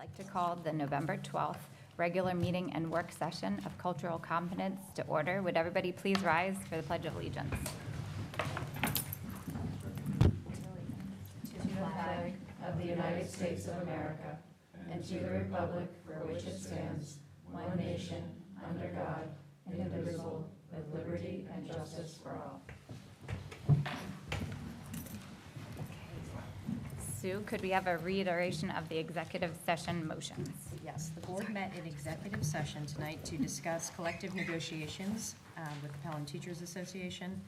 like to call the November 12th regular meeting and work session of Cultural Competence to order. Would everybody please rise for the Pledge of Allegiance? To the flag of the United States of America and to the republic for which it stands, one nation, under God, indivisible, with liberty and justice for all. Sue, could we have a reiteration of the executive session motions? Yes, the board met in executive session tonight to discuss collective negotiations with the Pelham Teachers Association,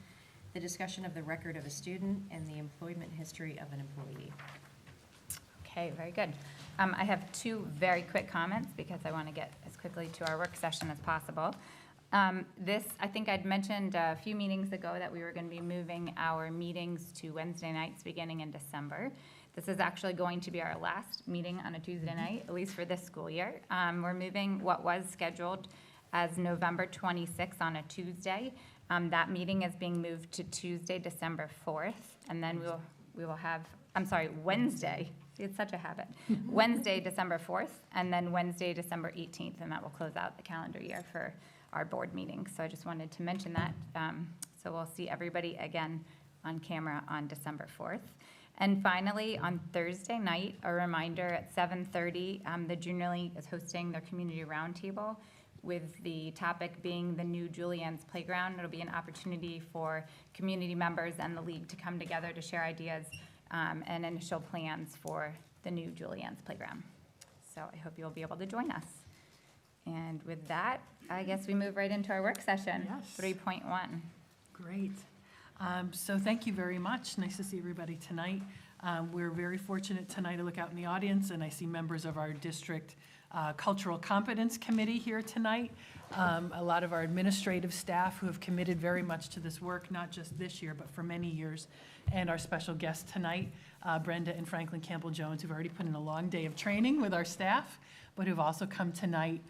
the discussion of the record of a student, and the employment history of an employee. Okay, very good. I have two very quick comments because I want to get as quickly to our work session as possible. I think I'd mentioned a few meetings ago that we were going to be moving our meetings to Wednesday nights beginning in December. This is actually going to be our last meeting on a Tuesday night, at least for this school year. We're moving what was scheduled as November 26th on a Tuesday. That meeting is being moved to Tuesday, December 4th, and then we will have, Wednesday. See, it's such a habit. Wednesday, December 4th, and then Wednesday, December 18th, and that will close out the calendar year for our board meetings. So I just wanted to mention that. So we'll see everybody again on camera on December 4th. And finally, on Thursday night, a reminder at 7:30, the Junior League is hosting their community roundtable with the topic being the new Julienne's Playground. It'll be an opportunity for community members and the league to come together to share ideas and initial plans for the new Julienne's Playground. So I hope you'll be able to join us. And with that, I guess we move right into our work session, Yes. 3.1. Great. So thank you very much. Nice to see everybody tonight. We're very fortunate tonight to look out in the audience, and I see members of our district Cultural Competence Committee here tonight. A lot of our administrative staff who have committed very much to this work, not just this year, but for many years. And our special guests tonight, Brenda and Franklin Campbell-Jones, who've already put in a long day of training with our staff, but who've also come tonight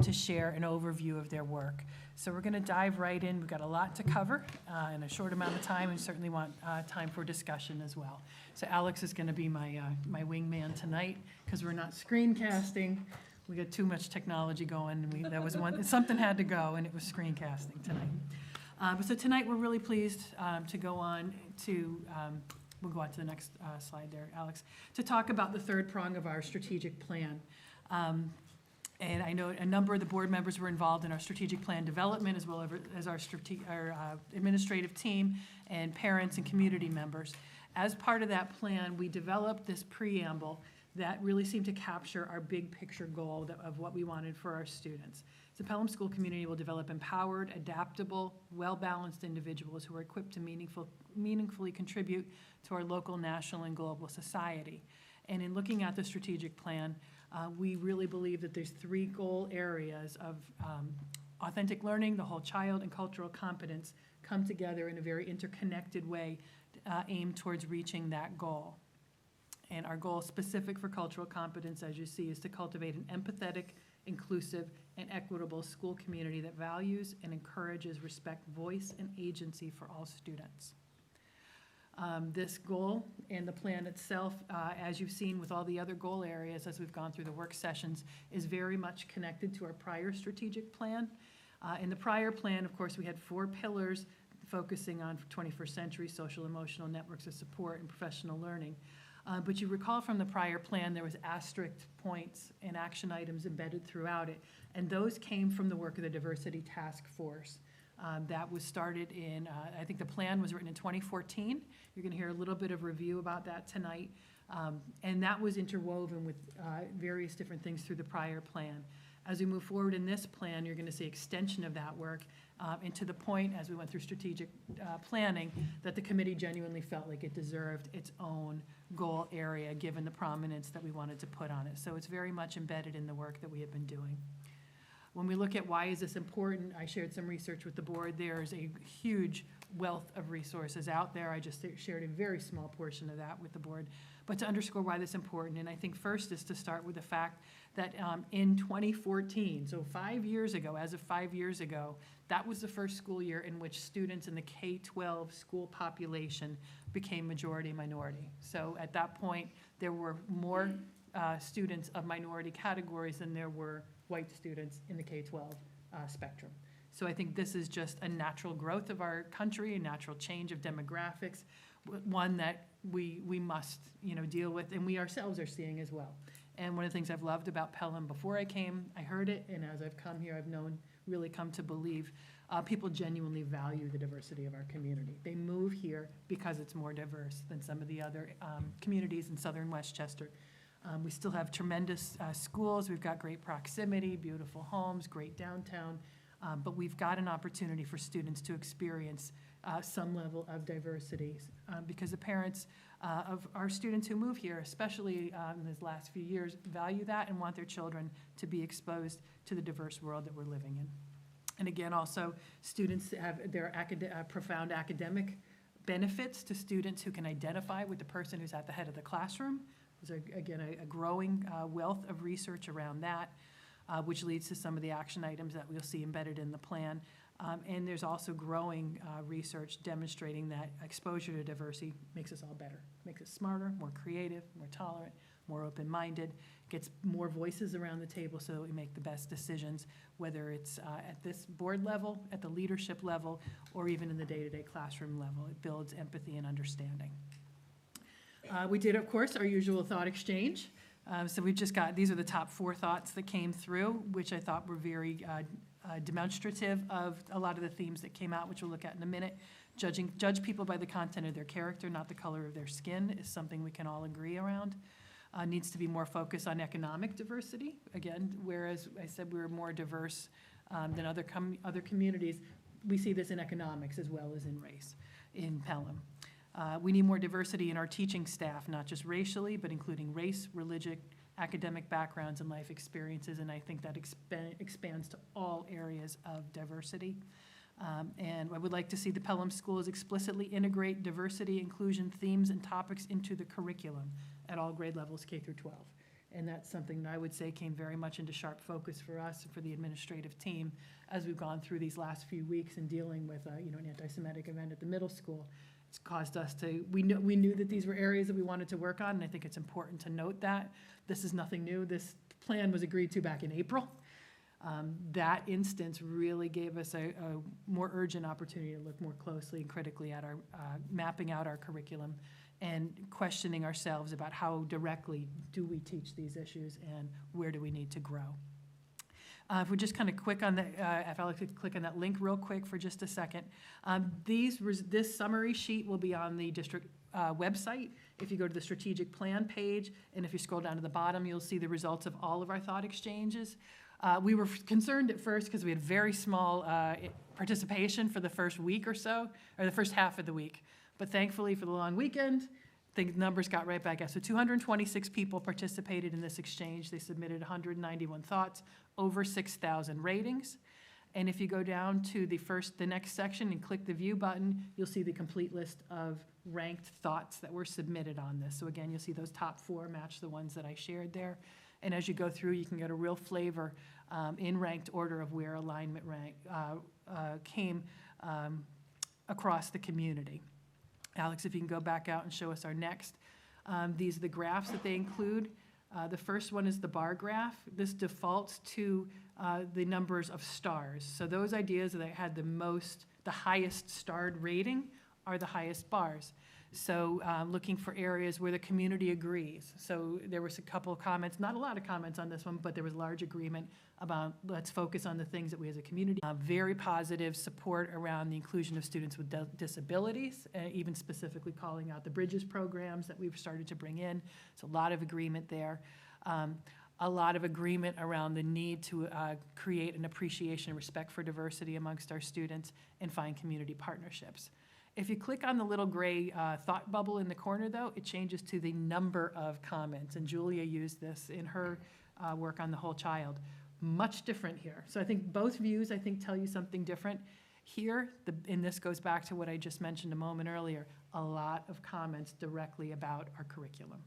to share an overview of their work. So we're going to dive right in. We've got a lot to cover in a short amount of time, and certainly want time for discussion as well. So Alex is going to be my wingman tonight because we're not screencasting. We got too much technology going, and that was one. Something had to go, and it was screencasting tonight. So tonight we're really pleased to go on to. We'll go on to the next slide there, Alex, to talk about the third prong of our strategic plan. And I know a number of the board members were involved in our strategic plan development, as well as our administrative team and parents and community members. As part of that plan, we developed this preamble that really seemed to capture our big picture goal of what we wanted for our students. The Pelham School community will develop empowered, adaptable, well-balanced individuals who are equipped to meaningfully contribute to our local, national, and global society. And in looking at the strategic plan, we really believe that there's three goal areas of authentic learning, the whole child, and cultural competence come together in a very interconnected way aimed towards reaching that goal. And our goal specific for cultural competence, as you see, is to cultivate an empathetic, inclusive, and equitable school community that values and encourages respect, voice, and agency for all students. This goal and the plan itself, as you've seen with all the other goal areas as we've gone through the work sessions, is very much connected to our prior strategic plan. In the prior plan, of course, we had 4 pillars focusing on 21st century social emotional networks of support and professional learning. But you recall from the prior plan, there was asterisk points and action items embedded throughout it, and those came from the work of the Diversity Task Force. That was started in, I think the plan was written in 2014. You're going to hear a little bit of review about that tonight. And that was interwoven with various different things through the prior plan. As we move forward in this plan, you're going to see extension of that work and to the point, as we went through strategic planning, that the committee genuinely felt like it deserved its own goal area given the prominence that we wanted to put on it. So it's very much embedded in the work that we have been doing. When we look at why is this important, I shared some research with the board. There's a huge wealth of resources out there. I just shared a very small portion of that with the board. But to underscore why this is important, and I think first is to start with the fact that in 2014, so 5 years ago, as of 5 years ago, that was the first school year in which students in the K-12 school population became majority minority. So at that point, there were more students of minority categories than there were white students in the K-12 spectrum. So I think this is just a natural growth of our country, a natural change of demographics, one that we must, deal with, and we ourselves are seeing as well. And one of the things I've loved about Pelham before I came, I heard it, and as I've come here, I've really come to believe people genuinely value the diversity of our community. They move here because it's more diverse than some of the other communities in southern Westchester. We still have tremendous schools. We've got great proximity, beautiful homes, great downtown. But we've got an opportunity for students to experience some level of diversity because the parents of our students who move here, especially in these last few years, value that and want their children to be exposed to the diverse world that we're living in. And again, also, students have their profound academic benefits to students who can identify with the person who's at the head of the classroom. There's, again, a growing wealth of research around that. Which leads to some of the action items that we'll see embedded in the plan. And there's also growing research demonstrating that exposure to diversity makes us all better, makes us smarter, more creative, more tolerant, more open-minded, gets more voices around the table so that we make the best decisions, whether it's at this board level, at the leadership level, or even in the day-to-day classroom level. It builds empathy and understanding. We did, of course, our usual thought exchange. So we've just got, these are the top 4 thoughts that came through, which I thought were very demonstrative of a lot of the themes that came out, which we'll look at in a minute. Judge people by the content of their character, not the color of their skin, is something we can all agree around. Needs to be more focused on economic diversity. Again, whereas I said we were more diverse than other communities, we see this in economics as well as in race in Pelham. We need more diversity in our teaching staff, not just racially, but including race, religion, academic backgrounds, and life experiences, and I think that expands to all areas of diversity. And I would like to see the Pelham schools explicitly integrate diversity, inclusion, themes, and topics into the curriculum at all grade levels, K through 12. And that's something that I would say came very much into sharp focus for us and for the administrative team as we've gone through these last few weeks and dealing with an anti-Semitic event at the middle school. It's caused us to, we knew that these were areas that we wanted to work on, and I think it's important to note that. This is nothing new. This plan was agreed to back in April. That instance really gave us a more urgent opportunity to look more closely and critically at our mapping out our curriculum and questioning ourselves about how directly do we teach these issues and where do we need to grow. If we just kind of click on if I could click on that link real quick for just a second. This summary sheet will be on the district website. If you go to the strategic plan page, and if you scroll down to the bottom, you'll see the results of all of our thought exchanges. We were concerned at first because we had very small participation for the first week or so, or the first half of the week. But thankfully for the long weekend, the numbers got right back up. So 226 people participated in this exchange. They submitted 191 thoughts, over 6,000 ratings. And if you go down to the next section and click the view button, you'll see the complete list of ranked thoughts that were submitted on this. So again, you'll see those top 4 match the ones that I shared there. And as you go through, you can get a real flavor in ranked order of where alignment came across the community. Alex, if you can go back out and show us our next. These are the graphs that they include. The first one is the bar graph. This defaults to the numbers of stars. So those ideas that had the highest starred rating are the highest bars. So looking for areas where the community agrees. So there was a couple of comments, not a lot of comments on this one, but there was large agreement about let's focus on the things that we as a community. Very positive support around the inclusion of students with disabilities, even specifically calling out the Bridges programs that we've started to bring in. So a lot of agreement there. A lot of agreement around the need to create an appreciation and respect for diversity amongst our students and find community partnerships. If you click on the little gray thought bubble in the corner, though, it changes to the number of comments. And Julia used this in her work on the whole child. Much different here. So I think both views, tell you something different. Here, and this goes back to what I just mentioned a moment earlier, a lot of comments directly about our curriculum.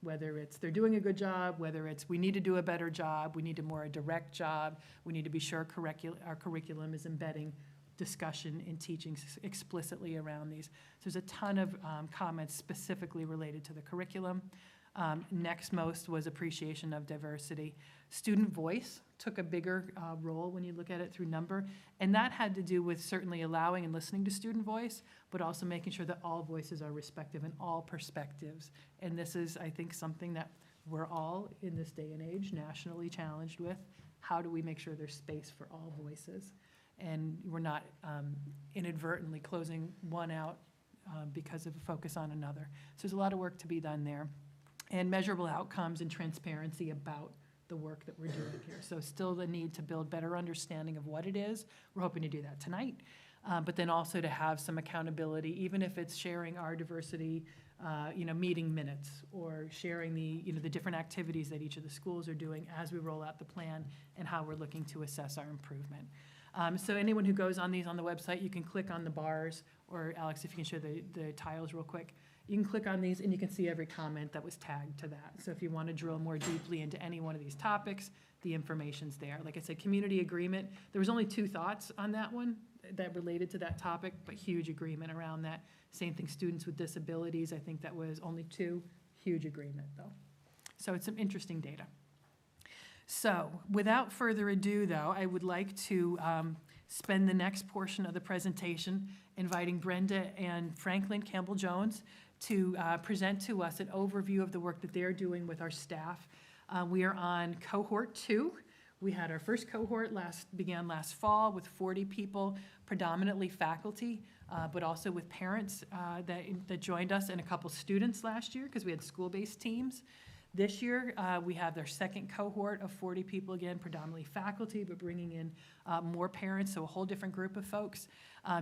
Whether it's they're doing a good job, whether it's we need to do a better job, we need a more direct job, we need to be sure our curriculum is embedding discussion and teaching explicitly around these. So there's a ton of comments specifically related to the curriculum. Next most was appreciation of diversity. Student voice took a bigger role when you look at it through number, and that had to do with certainly allowing and listening to student voice, but also making sure that all voices are respected and all perspectives. And this is, I think, something that we're all, in this day and age, nationally challenged with. How do we make sure there's space for all voices? And we're not inadvertently closing one out because of a focus on another. So there's a lot of work to be done there. And measurable outcomes and transparency about the work that we're doing here. So still the need to build better understanding of what it is. We're hoping to do that tonight. But then also to have some accountability, even if it's sharing our diversity meeting minutes, or sharing the different activities that each of the schools are doing as we roll out the plan and how we're looking to assess our improvement. So anyone who goes on these on the website, you can click on the bars, or Alex, if you can show the tiles real quick. You can click on these and you can see every comment that was tagged to that. So if you want to drill more deeply into any one of these topics, the information's there. Like I said, community agreement, there was only 2 thoughts on that one that related to that topic, but huge agreement around that. Same thing, students with disabilities, I think that was only 2, huge agreement though. So it's some interesting data. So without further ado though, I would like to spend the next portion of the presentation inviting Brenda and Franklin Campbell-Jones to present to us an overview of the work that they're doing with our staff. We are on cohort 2. We had our first cohort began last fall with 40 people, predominantly faculty, but also with parents that joined us, and a couple students last year because we had school-based teams. This year, we have their second cohort of 40 people, again, predominantly faculty, but bringing in more parents, so a whole different group of folks.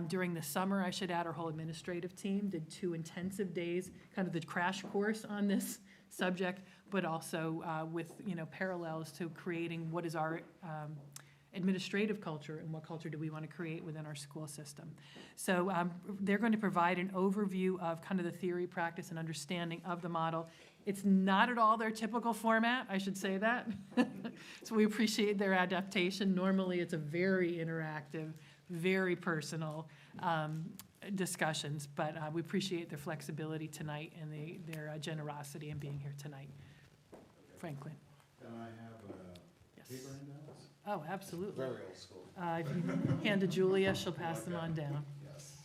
During the summer, I should add, our whole administrative team did 2 intensive days, kind of the crash course on this subject, but also with parallels to creating what is our administrative culture and what culture do we want to create within our school system. So they're going to provide an overview of kind of the theory, practice, and understanding of the model. It's not at all their typical format, I should say that. So we appreciate their adaptation. Normally, it's a very interactive, very personal discussions, but we appreciate their flexibility tonight and their generosity in being here tonight. Franklin. Can I have a paper handouts? Oh, absolutely. Very old school. If you hand to Julia, she'll pass them on down. Yes.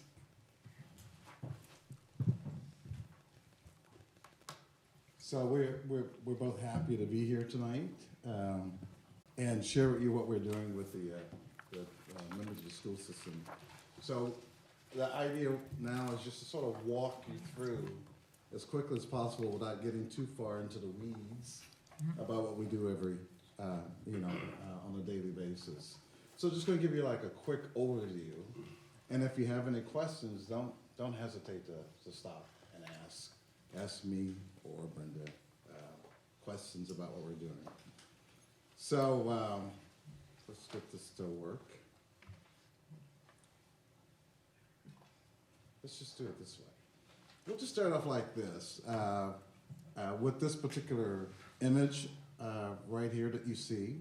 So we're both happy to be here tonight and share with you what we're doing with the members of the school system. So the idea now is just to sort of walk you through as quickly as possible without getting too far into the weeds about what we do every on a daily basis. So just going to give you like a quick overview, and if you have any questions, don't hesitate to stop and ask me or Brenda questions about what we're doing. So let's get this to work. Let's just do it this way. We'll just start off like this with this particular image right here that you see,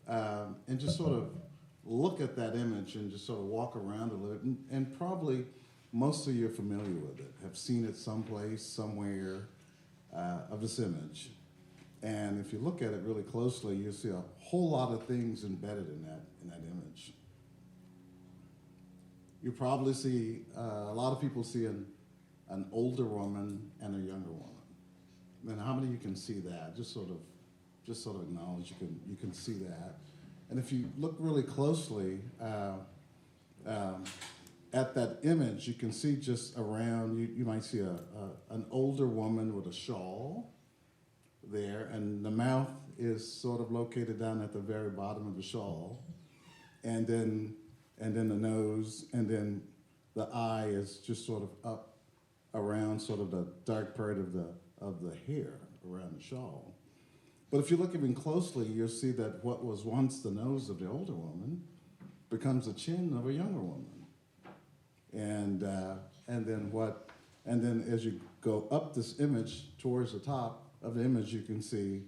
and just sort of look at that image and just sort of walk around a little bit, and probably most of you are familiar with it, have seen it someplace, somewhere of this image. And if you look at it really closely, you'll see a whole lot of things embedded in that image. You probably see, a lot of people see an older woman and a younger woman. And how many of you can see that? Just sort of acknowledge you can see that. And if you look really closely at that image, you can see just around, you might see an older woman with a shawl there, and the mouth is sort of located down at the very bottom of the shawl, and then the nose, and then the eye is just sort of up around sort of the dark part of the hair around the shawl. But if you look even closely, you'll see that what was once the nose of the older woman becomes the chin of a younger woman. And then as you go up this image towards the top of the image, you can see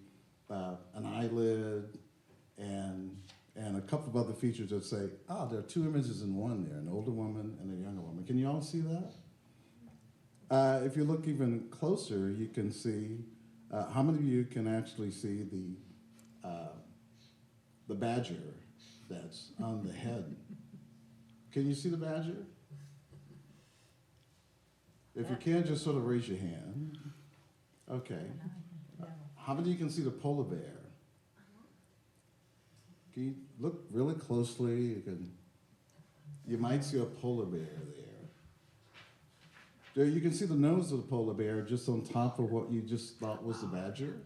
an eyelid and a couple of other features that say, there are 2 images in one there, an older woman and a younger woman. Can you all see that? If you look even closer, you can see How many of you can actually see the badger that's on the head? Can you see the badger? If you can, just sort of raise your hand. Okay. How many of you can see the polar bear? Can you look really closely? You might see a polar bear there. You can see the nose of the polar bear just on top of what you just thought was the badger.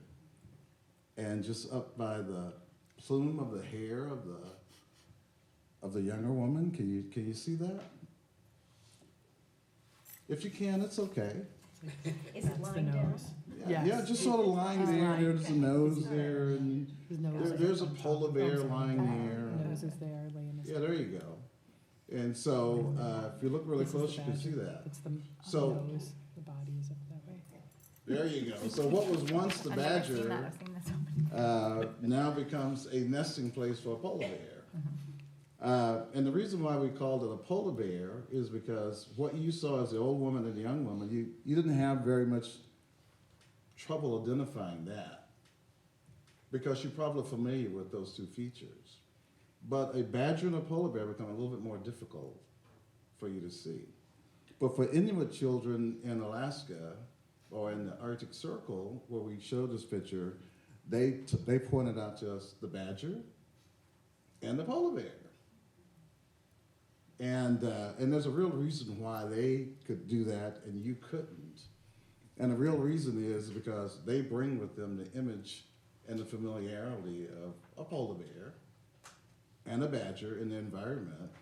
And just up by the plume of the hair of the younger woman. Can you see that? If you can, it's okay. Is it That's the lying down? nose. Yeah, Yes. yeah, just sort of lying He's there. lying. There's a nose there, and His nose is there's a on top. polar bear Oh, sorry. lying there. Nose is there, laying his. Yeah, there you go. And so if you look really This is close, the you can see badger. that. It's the So- nose, the body is up that way. There you go. So what was once the I've never seen that. badger I've seen this so many. now becomes a nesting place for a polar bear. And the reason why we called it a polar bear is because what you saw as the old woman and the young woman, you didn't have very much trouble identifying that because you're probably familiar with those two features. But a badger and a polar bear become a little bit more difficult for you to see. But for Inuit children in Alaska or in the Arctic Circle, where we showed this picture, they pointed out to us the badger and the polar bear. And there's a real reason why they could do that and you couldn't. And the real reason is because they bring with them the image and the familiarity of a polar bear and a badger in the environment,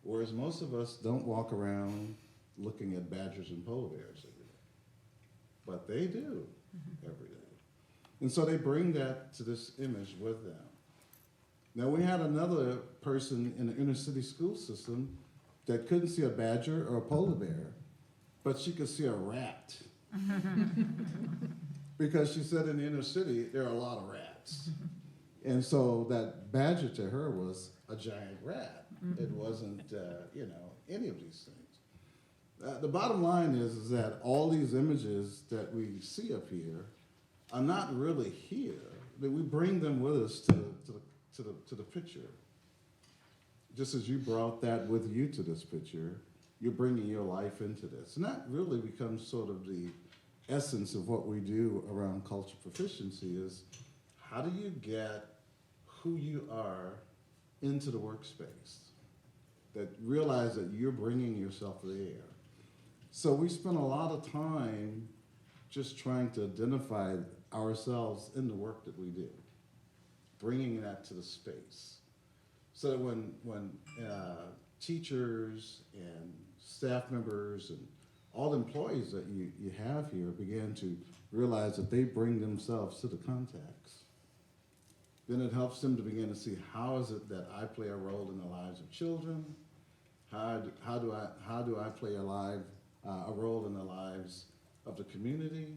whereas most of us don't walk around looking at badgers and polar bears every day. But they do every day. And so they bring that to this image with them. Now, we had another person in the inner city school system that couldn't see a badger or a polar bear, but she could see a rat. Because she said in the inner city, there are a lot of rats. And so that badger to her was a giant rat. It wasn't, any of these things. The bottom line is that all these images that we see up here are not really here. That we bring them with us to the picture. Just as you brought that with you to this picture, you're bringing your life into this. And that really becomes sort of the essence of what we do around cultural proficiency is how do you get who you are into the workspace? That realize that you're bringing yourself there. So we spend a lot of time just trying to identify ourselves in the work that we do, bringing that to the space. So that when teachers and staff members and all the employees that you have here begin to realize that they bring themselves to the context, then it helps them to begin to see how is it that I play a role in the lives of children? How do I play a role in the lives of the community?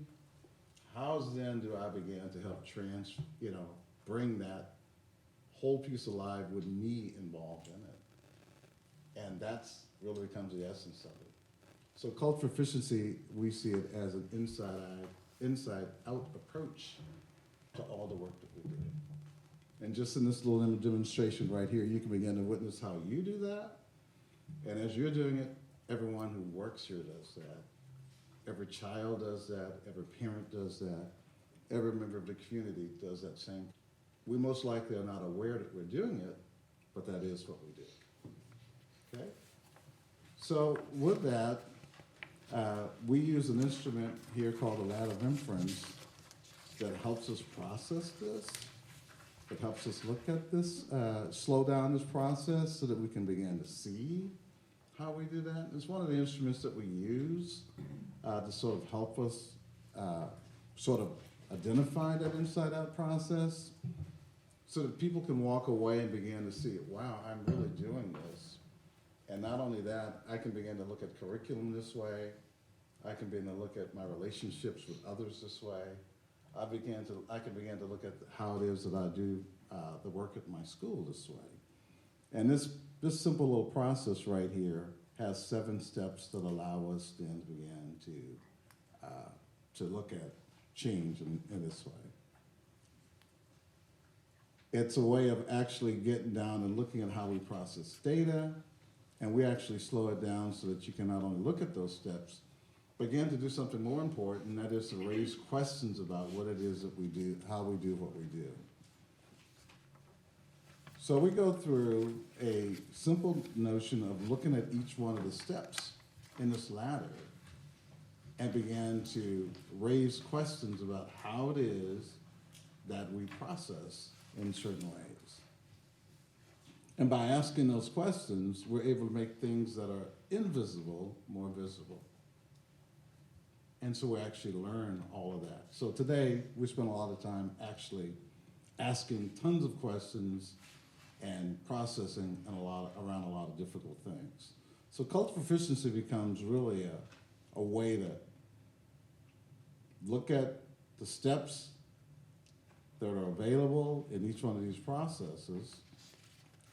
How then do I begin to help bring that whole piece alive with me involved in it? And that's really becomes the essence of it. So cultural proficiency, we see it as an inside-out approach to all the work that we do. And just in this little demonstration right here, you can begin to witness how you do that. And as you're doing it, everyone who works here does that. Every child does that. Every parent does that. Every member of the community does that same. We most likely are not aware that we're doing it, but that is what we do. Okay? So with that, we use an instrument here called the ladder of inference that helps us process this. It helps us look at this, slow down this process so that we can begin to see how we do that. It's one of the instruments that we use to sort of help us sort of identify that inside-out process so that people can walk away and begin to see, wow, I'm really doing this. And not only that, I can begin to look at curriculum this way. I can begin to look at my relationships with others this way. I can begin to look at how it is that I do the work at my school this way. And this simple little process right here has 7 steps that allow us then to begin to look at change in this way. It's a way of actually getting down and looking at how we process data, and we actually slow it down so that you can not only look at those steps, but begin to do something more important, and that is to raise questions about what it is that we do, how we do what we do. So we go through a simple notion of looking at each one of the steps in this ladder and began to raise questions about how it is that we process in certain ways. And by asking those questions, we're able to make things that are invisible more visible. And so we actually learn all of that. So today, we spent a lot of time actually asking tons of questions and processing around a lot of difficult things. So cultural proficiency becomes really a way to look at the steps that are available in each one of these processes,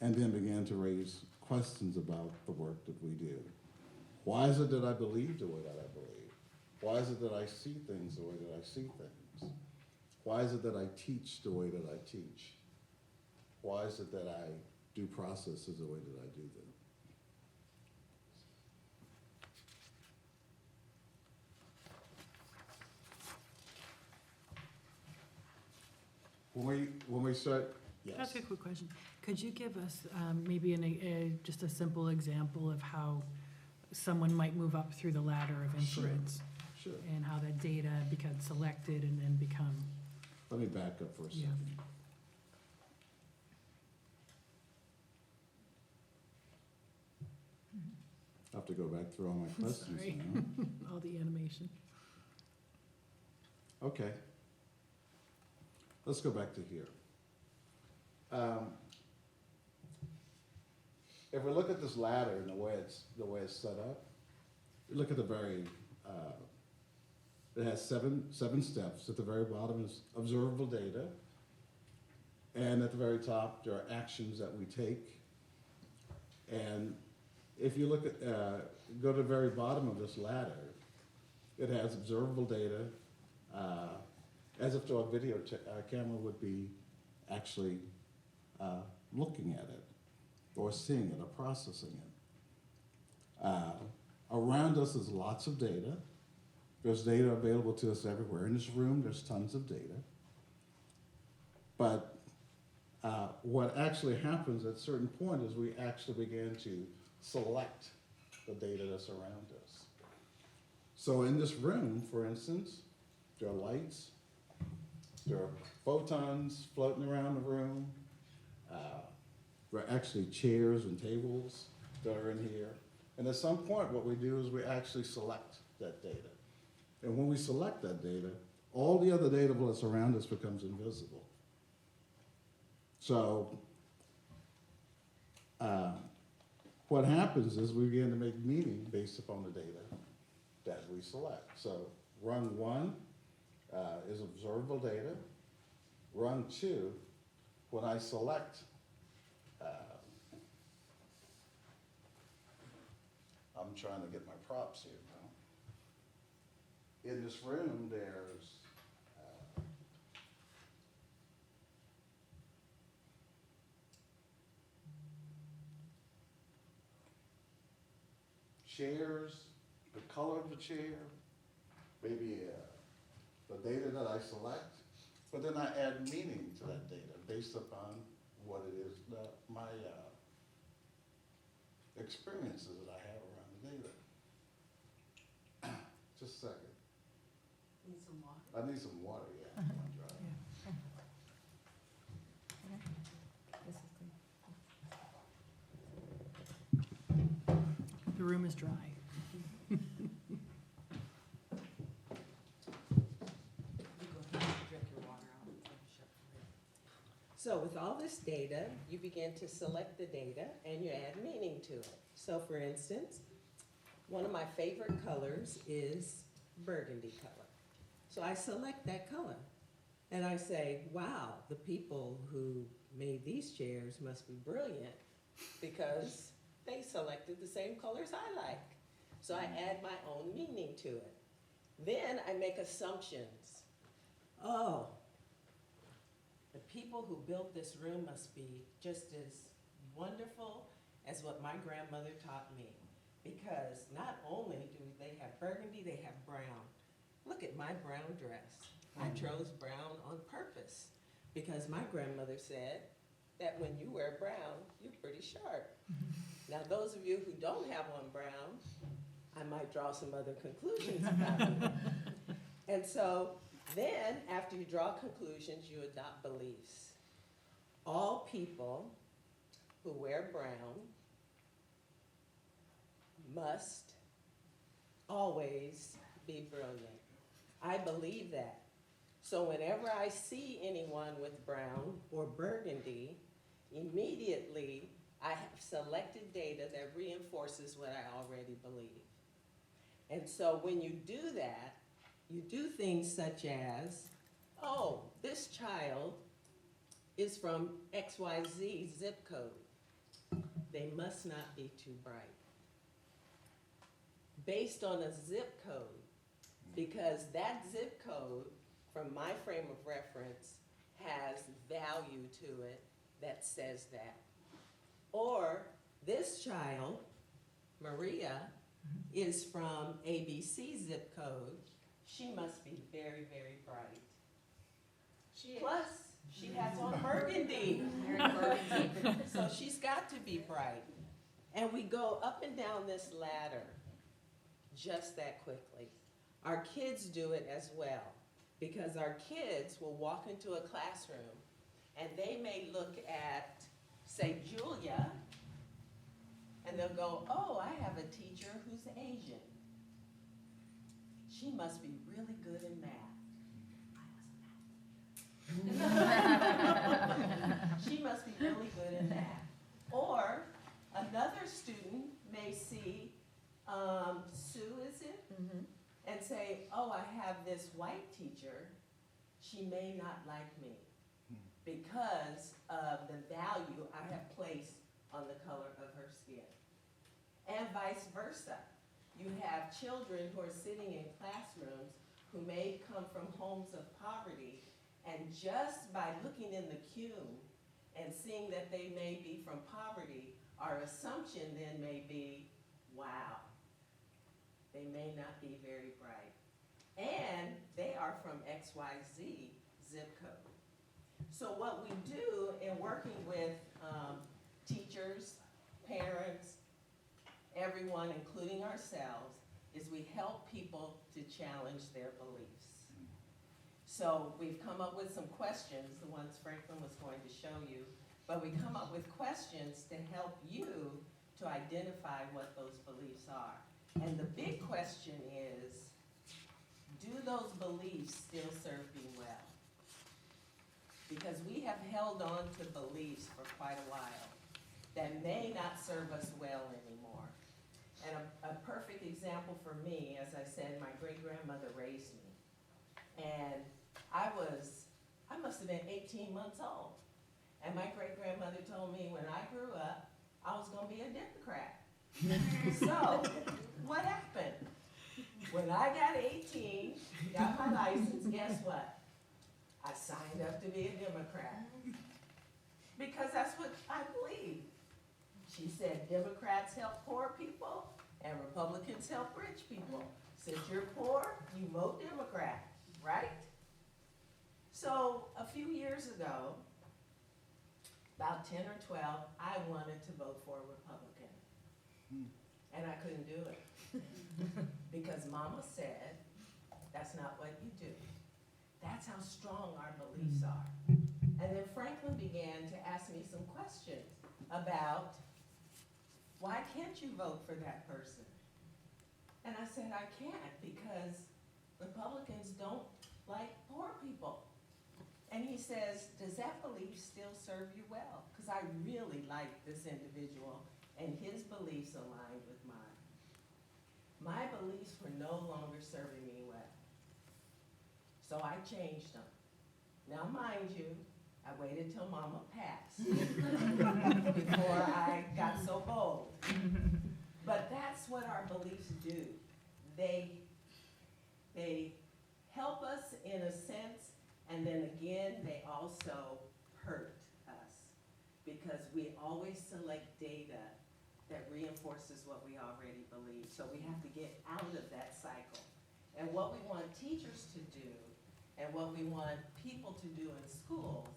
and then begin to raise questions about the work that we do. Why is it that I believe the way that I believe? Why is it that I see things the way that I see things? Why is it that I teach the way that I teach? Why is it that I do processes the way that I do them? When we start, Can I yes. ask a quick question? Could you give us maybe just a simple example of how someone might move up through the ladder of Sure. inference? Sure. And how that data becomes selected and then become, Let me back up for a Yeah. second. I have to go back through all my questions Sorry. now. all the animation. Okay. Let's go back to here. If we look at this ladder and the way it's set up, you look at the very, it has seven steps. At the very bottom is observable data. And at the very top, there are actions that we take. And if you look at, go to the very bottom of this ladder, it has observable data, as if a video camera would be actually looking at it, or seeing it, or processing it. Around us is lots of data. There's data available to us everywhere. In this room, there's tons of data. But what actually happens at a certain point is we actually begin to select the data that's around us. So in this room, for instance, there are lights, there are photons floating around the room, there are actually chairs and tables that are in here. And at some point, what we do is we actually select that data. And when we select that data, all the other data that's around us becomes invisible. So what happens is we begin to make meaning based upon the data that we select. So rung 1 is observable data. Rung 2, when I select, I'm trying to get my props here now. In this room, there's chairs, the color of the chair, maybe the data that I select, but then I add meaning to that data based upon what it is that my experiences that I have around the data. Just a second. Need some water? I need some water, yeah. I'm dry. This is good. The room is dry. So with all this data, you begin to select the data and you add meaning to it. So for instance, one of my favorite colors is burgundy color. So I select that color and I say, wow, the people who made these chairs must be brilliant because they selected the same colors I like. So I add my own meaning to it. Then I make assumptions. oh, the people who built this room must be just as wonderful as what my grandmother taught me. Because not only do they have burgundy, they have brown. Look at my brown dress. I chose brown on purpose because my grandmother said that when you wear brown, you're pretty sharp. Now, those of you who don't have on brown, I might draw some other conclusions about it. And so then, after you draw conclusions, you adopt beliefs. All people who wear brown must always be brilliant. I believe that. So whenever I see anyone with brown or burgundy, immediately I have selected data that reinforces what I already believe. And so when you do that, you do things such as, oh, this child is from XYZ zip code. They must not be too bright. Based on a zip code, because that zip code, from my frame of reference, has value to it that says that. Or this child, Maria, is from ABC zip code. She must be very, very bright. Plus, she has on burgundy. So she's got to be bright. And we go up and down this ladder just that quickly. Our kids do it as well, because our kids will walk into a classroom and they may look at, say, Julia, and they'll go, oh, I have a teacher who's Asian. She must be really good in math. She must be really good in math. Or another student may see Sue, is it? And say, oh, I have this white teacher. She may not like me because of the value I have placed on the color of her skin. And vice versa. You have children who are sitting in classrooms who may come from homes of poverty, and just by looking in the cue and seeing that they may be from poverty, our assumption then may be, wow, they may not be very bright. And they are from XYZ zip code. So what we do in working with teachers, parents, everyone, including ourselves, is we help people to challenge their beliefs. So we've come up with some questions, the ones Franklin was going to show you, but we come up with questions to help you to identify what those beliefs are. And the big question is, do those beliefs still serve me well? Because we have held on to beliefs for quite a while that may not serve us well anymore. And a perfect example for me, as I said, my great-grandmother raised me. And I must have been 18 months old. And my great-grandmother told me when I grew up, I was gonna be a Democrat. So, what happened? When I got 18, got my license, guess what? I signed up to be a Democrat. Because that's what I believe. She said Democrats help poor people and Republicans help rich people. Since you're poor, you vote Democrat, right? So a few years ago, about 10 or 12, I wanted to vote for a Republican. And I couldn't do it. Because Mama said, that's not what you do. That's how strong our beliefs are. And then Franklin began to ask me some questions about, why can't you vote for that person? And I said, I can't, because Republicans don't like poor people. And he says, does that belief still serve you well? Because I really like this individual, and his beliefs aligned with mine. My beliefs were no longer serving me well. So I changed them. Now, mind you, I waited till Mama passed before I got so bold. But that's what our beliefs do. They help us, in a sense, And then again, they also hurt us because we always select data that reinforces what we already believe. So we have to get out of that cycle. And what we want teachers to do and what we want people to do in schools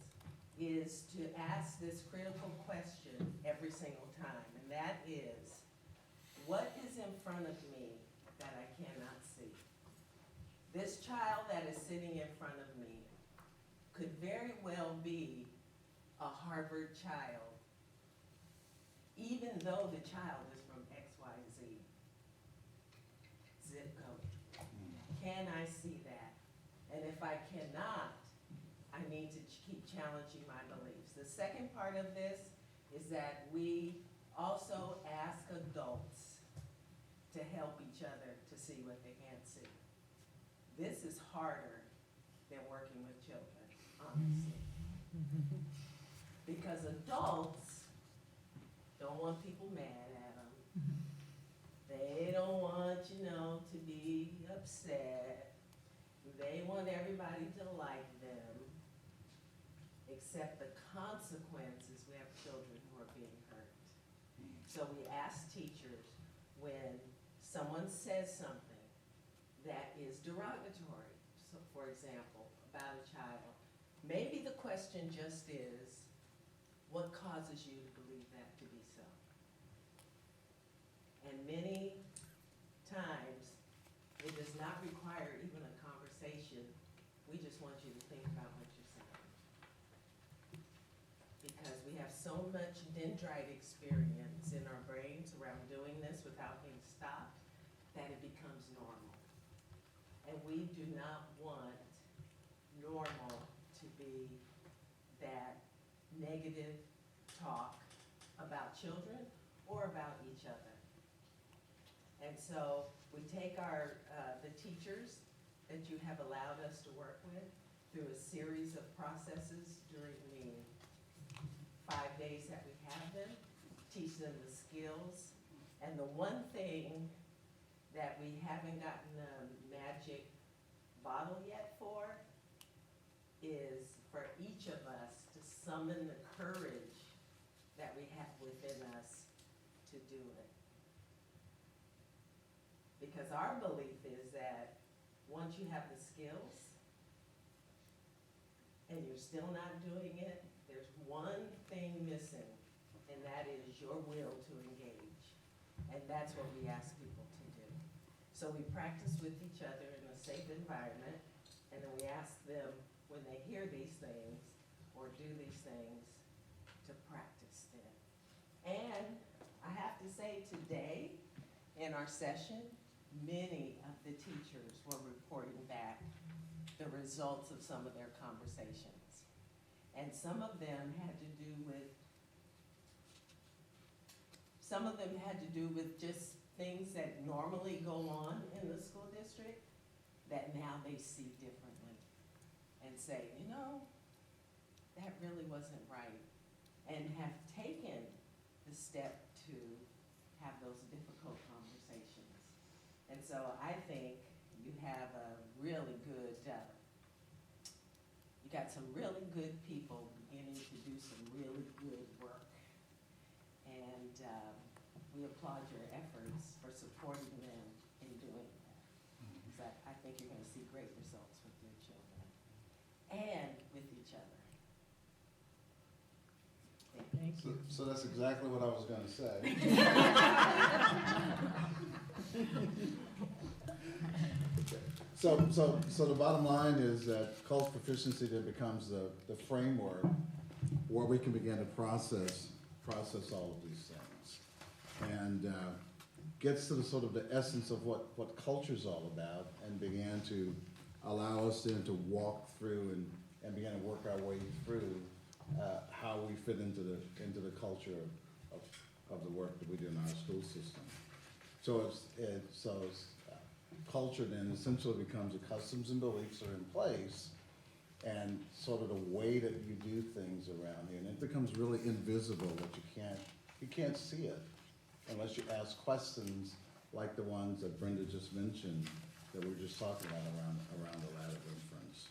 is to ask this critical question every single time. And that is, what is in front of me that I cannot see? This child that is sitting in front of me could very well be a Harvard child, even though the child is from XYZ zip code. Can I see that? And if I cannot, I need to keep challenging my beliefs. The second part of this is that we also ask adults to help each other to see what they can't see. This is harder than working with children, honestly. Because adults don't want people mad at them. They don't want, to be upset. They want everybody to like them, except the consequences, we have children who are being hurt. So we ask teachers when someone says something that is derogatory, so for example, about a child, maybe the question just is, what causes you to believe that to be so? And many times, it does not require even a conversation. We just want you to think about what you're saying. Because we have so much dendrite experience in our brains around doing this without being stopped, that it becomes normal. And we do not want normal to be that negative talk about children or about each other. And so we take the teachers that you have allowed us to work with through a series of processes during the 5 days that we have them, teach them the skills. And the one thing that we haven't gotten a magic bottle yet for is for each of us to summon the courage that we have within us to do it. Because our belief is that once you have the skills and you're still not doing it, there's one thing missing, and that is your will to engage. And that's what we ask people to do. So we practice with each other in a safe environment, and then we ask them when they hear these things or do these things to practice them. And I have to say today in our session, many of the teachers were reporting back the results of some of their conversations. And some of them had to do with just things that normally go on in the school district that now they see differently and say, that really wasn't right, and have taken the step to have those difficult conversations. And so I think you have a really good, you got some really good people beginning to do some really good work. And we applaud your efforts for supporting them in doing that. So I think you're going to see great results with your children and with each other. Thank you. So that's exactly what I was gonna say. So the bottom line is that cult proficiency then becomes the framework where we can begin to process all of these things. And gets to the sort of the essence of what culture's all about, and began to allow us then to walk through and begin to work our way through how we fit into the culture of the work that we do in our school system. So culture then essentially becomes the customs and beliefs are in place, and sort of the way that you do things around here, and it becomes really invisible that you can't see it unless you ask questions like the ones that Brenda just mentioned that we were just talking about around the ladder of inference.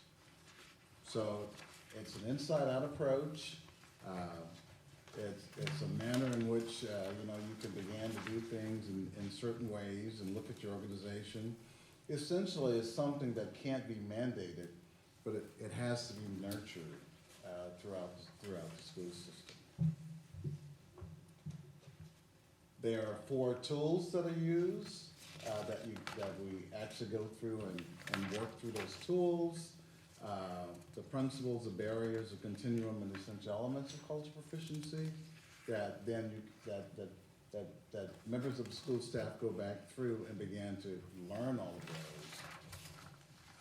So it's an inside-out approach. It's a manner in which, you can begin to do things in certain ways and look at your organization. Essentially, it's something that can't be mandated, but it has to be nurtured throughout the school system. There are 4 tools that are used that we actually go through and work through those tools. The principles, the barriers, the continuum, and the essential elements of cultural proficiency that then that members of the school staff go back through and begin to learn all of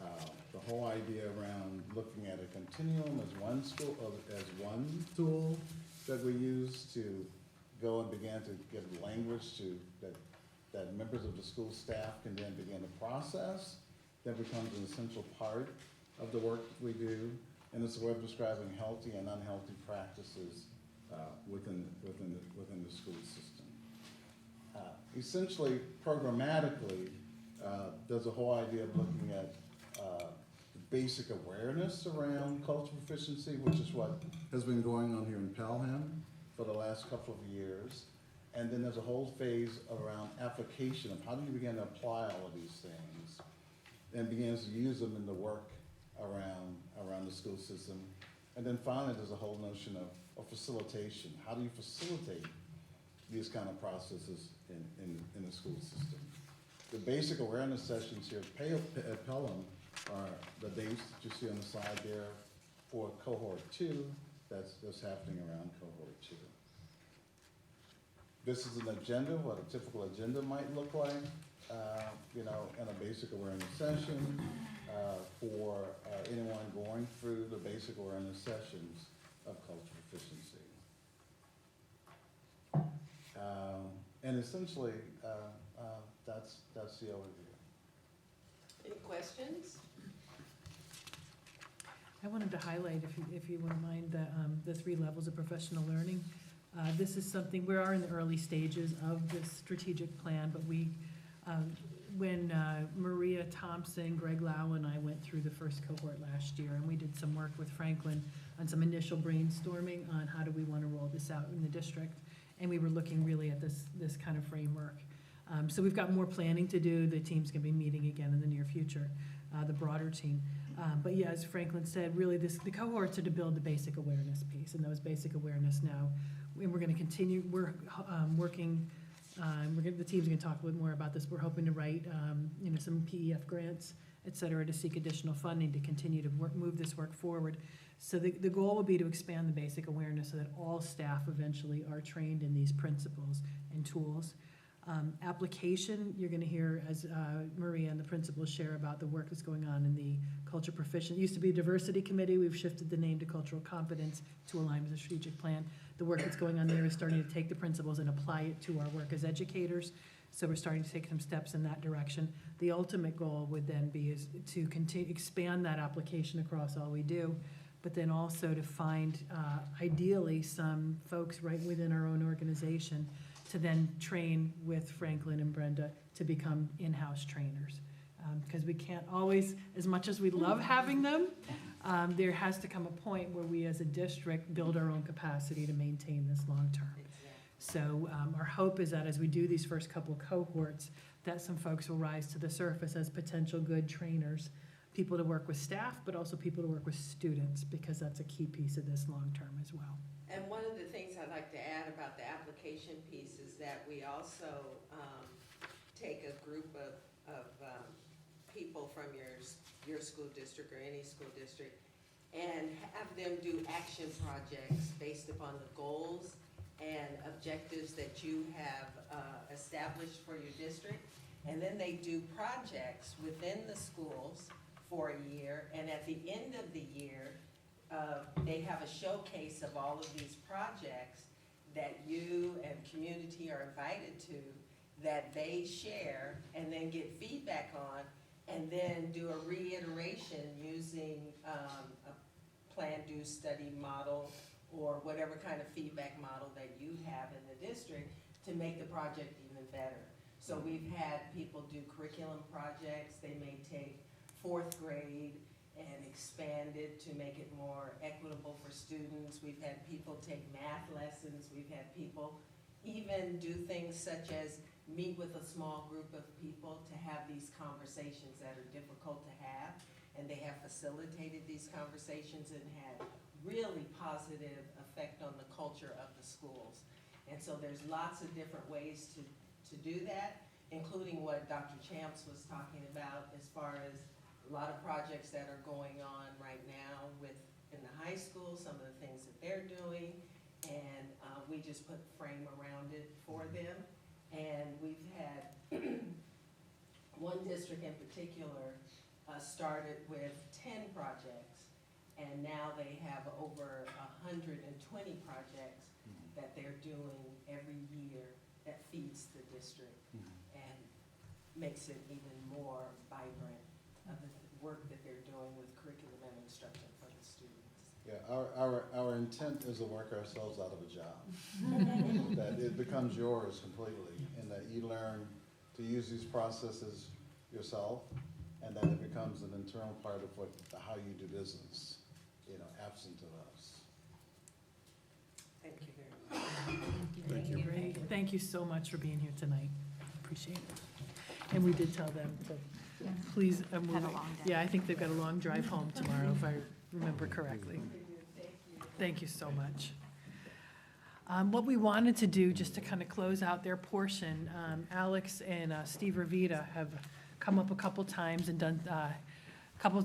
those. The whole idea around looking at a continuum as one tool that we use to go and begin to give language to that members of the school staff can then begin to process, that becomes an essential part of the work we do, and it's a way of describing healthy and unhealthy practices within the school system. Essentially, programmatically, there's a whole idea of looking at basic awareness around cultural proficiency, which is what has been going on here in Pelham for the last couple of years. And then there's a whole phase around application of how do you begin to apply all of these things and begins to use them in the work around the school system. And then finally, there's a whole notion of facilitation. How do you facilitate these kind of processes in the school system? The basic awareness sessions here at Pelham are the dates that you see on the side there for cohort 2. That's happening around cohort 2. This is an agenda, what a typical agenda might look like, in a basic awareness session for anyone going through the basic awareness sessions of cultural proficiency. And essentially, that's the overview. Any questions? I wanted to highlight, if you wouldn't mind, the 3 levels of professional learning. This is something, we are in the early stages of this strategic plan, but when Maria Thompson, Greg Lau, and I went through the first cohort last year, and we did some work with Franklin on some initial brainstorming on how do we want to roll this out in the district, and we were looking really at this kind of framework. So we've got more planning to do. The team's going to be meeting again in the near future, the broader team. But yeah, as Franklin said, really the cohorts are to build the basic awareness piece, and those basic awareness now, and we're going to continue, we're working, the team's going to talk a little more about this. We're hoping to write, some PEF grants, et cetera, to seek additional funding to continue to move this work forward. So the goal would be to expand the basic awareness so that all staff eventually are trained in these principles and tools. Application, you're going to hear as Maria and the principals share about the work that's going on in the culture proficient. It used to be a diversity committee. We've shifted the name to cultural competence to align with the strategic plan. The work that's going on there is starting to take the principles and apply it to our work as educators. So we're starting to take some steps in that direction. The ultimate goal would then be is to continue expand that application across all we do, but then also to find ideally some folks right within our own organization to then train with Franklin and Brenda to become in-house trainers. Because we can't always, as much as we love having them, there has to come a point where we as a district build our own capacity to maintain this long-term. Exactly. So our hope is that as we do these first couple cohorts, that some folks will rise to the surface as potential good trainers, people to work with staff, but also people to work with students, because that's a key piece of this long-term as well. And one of the things I'd like to add about the application piece is that we also take a group of people from your school district or any school district and have them do action projects based upon the goals and objectives that you have established for your district. And then they do projects within the schools for a year, and at the end of the year, they have a showcase of all of these projects that you and community are invited to, that they share and then get feedback on, and then do a reiteration using a plan, do, study model, or whatever kind of feedback model that you have in the district to make the project even better. So we've had people do curriculum projects. They may take 4th grade and expanded to make it more equitable for students. We've had people take math lessons. We've had people even do things such as meet with a small group of people to have these conversations that are difficult to have. And they have facilitated these conversations and had really positive effect on the culture of the schools. And so there's lots of different ways to do that, including what Dr. Champs was talking about as far as a lot of projects that are going on right now in the high school, some of the things that they're doing, and we just put frame around it for them. And we've had one district in particular started with 10 projects, and now they have over 120 projects that they're doing every year that feeds the district and makes it even more vibrant of the work that they're doing with curriculum and instruction for the students. Yeah, our intent is to work ourselves out of a job. That it becomes yours completely, and that you learn to use these processes yourself, and that it becomes an internal part of how you do business, absent of us. Thank you very much. Thank you. Great. Thank you so much for being here tonight. Appreciate it. And we did tell them to please move Had a it. long day. Yeah, I think they've got a long drive home tomorrow, if I remember correctly. Thank you so much. What we wanted to do, just to kind of close out their portion, Alex and Steve Rovida have come up a couple times and done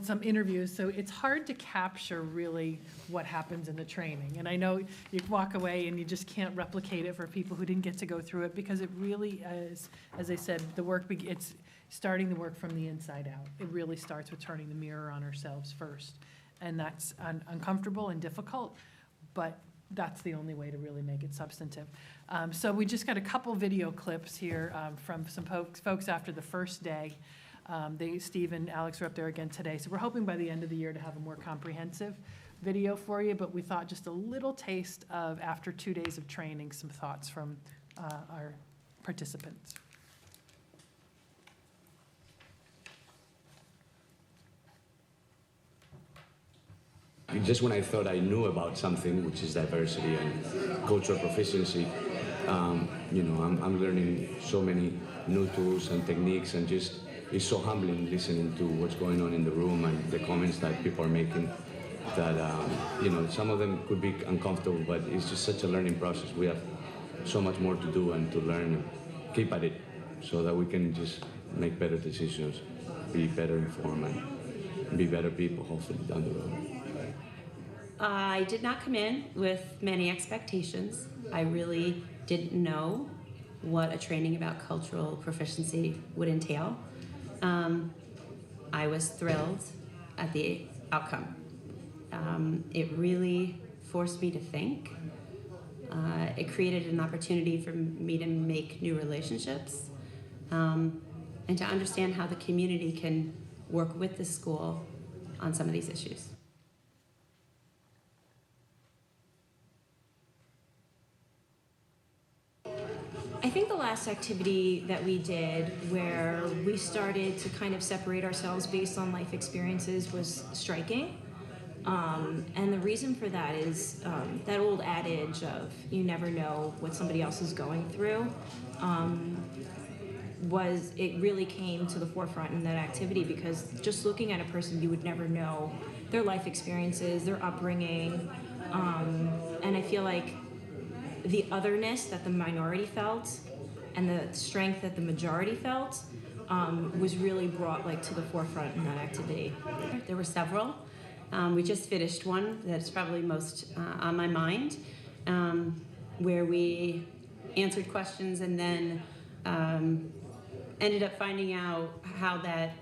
some interviews, so it's hard to capture really what happens in the training. And I know you walk away and you just can't replicate it for people who didn't get to go through it, because it really is, as I said, it's starting the work from the inside out. It really starts with turning the mirror on ourselves first. And that's uncomfortable and difficult, but that's the only way to really make it substantive. So we just got a couple video clips here from some folks after the first day. Steve and Alex are up there again today. So we're hoping by the end of the year to have a more comprehensive video for you, but we thought just a little taste of, after 2 days of training, some thoughts from our participants. Just when I thought I knew about something, which is diversity and cultural proficiency, I'm learning so many new tools and techniques, and just it's so humbling listening to what's going on in the room and the comments that people are making. That some of them could be uncomfortable, but it's just such a learning process. We have so much more to do and to learn, and keep at it, so that we can just make better decisions, be better informed, and be better people, hopefully, down the road. I did not come in with many expectations. I really didn't know what a training about cultural proficiency would entail. I was thrilled at the outcome. It really forced me to think. It created an opportunity for me to make new relationships, and to understand how the community can work with the school on some of these issues. I think the last activity that we did, where we started to kind of separate ourselves based on life experiences, was striking. And the reason for that is that old adage of you never know what somebody else is going through, it really came to the forefront in that activity, because just looking at a person, you would never know their life experiences, their upbringing, and I feel like the otherness that the minority felt and the strength that the majority felt was really brought to the forefront in that activity. There were several. We just finished one that's probably most on my mind, where we answered questions and then ended up finding out how that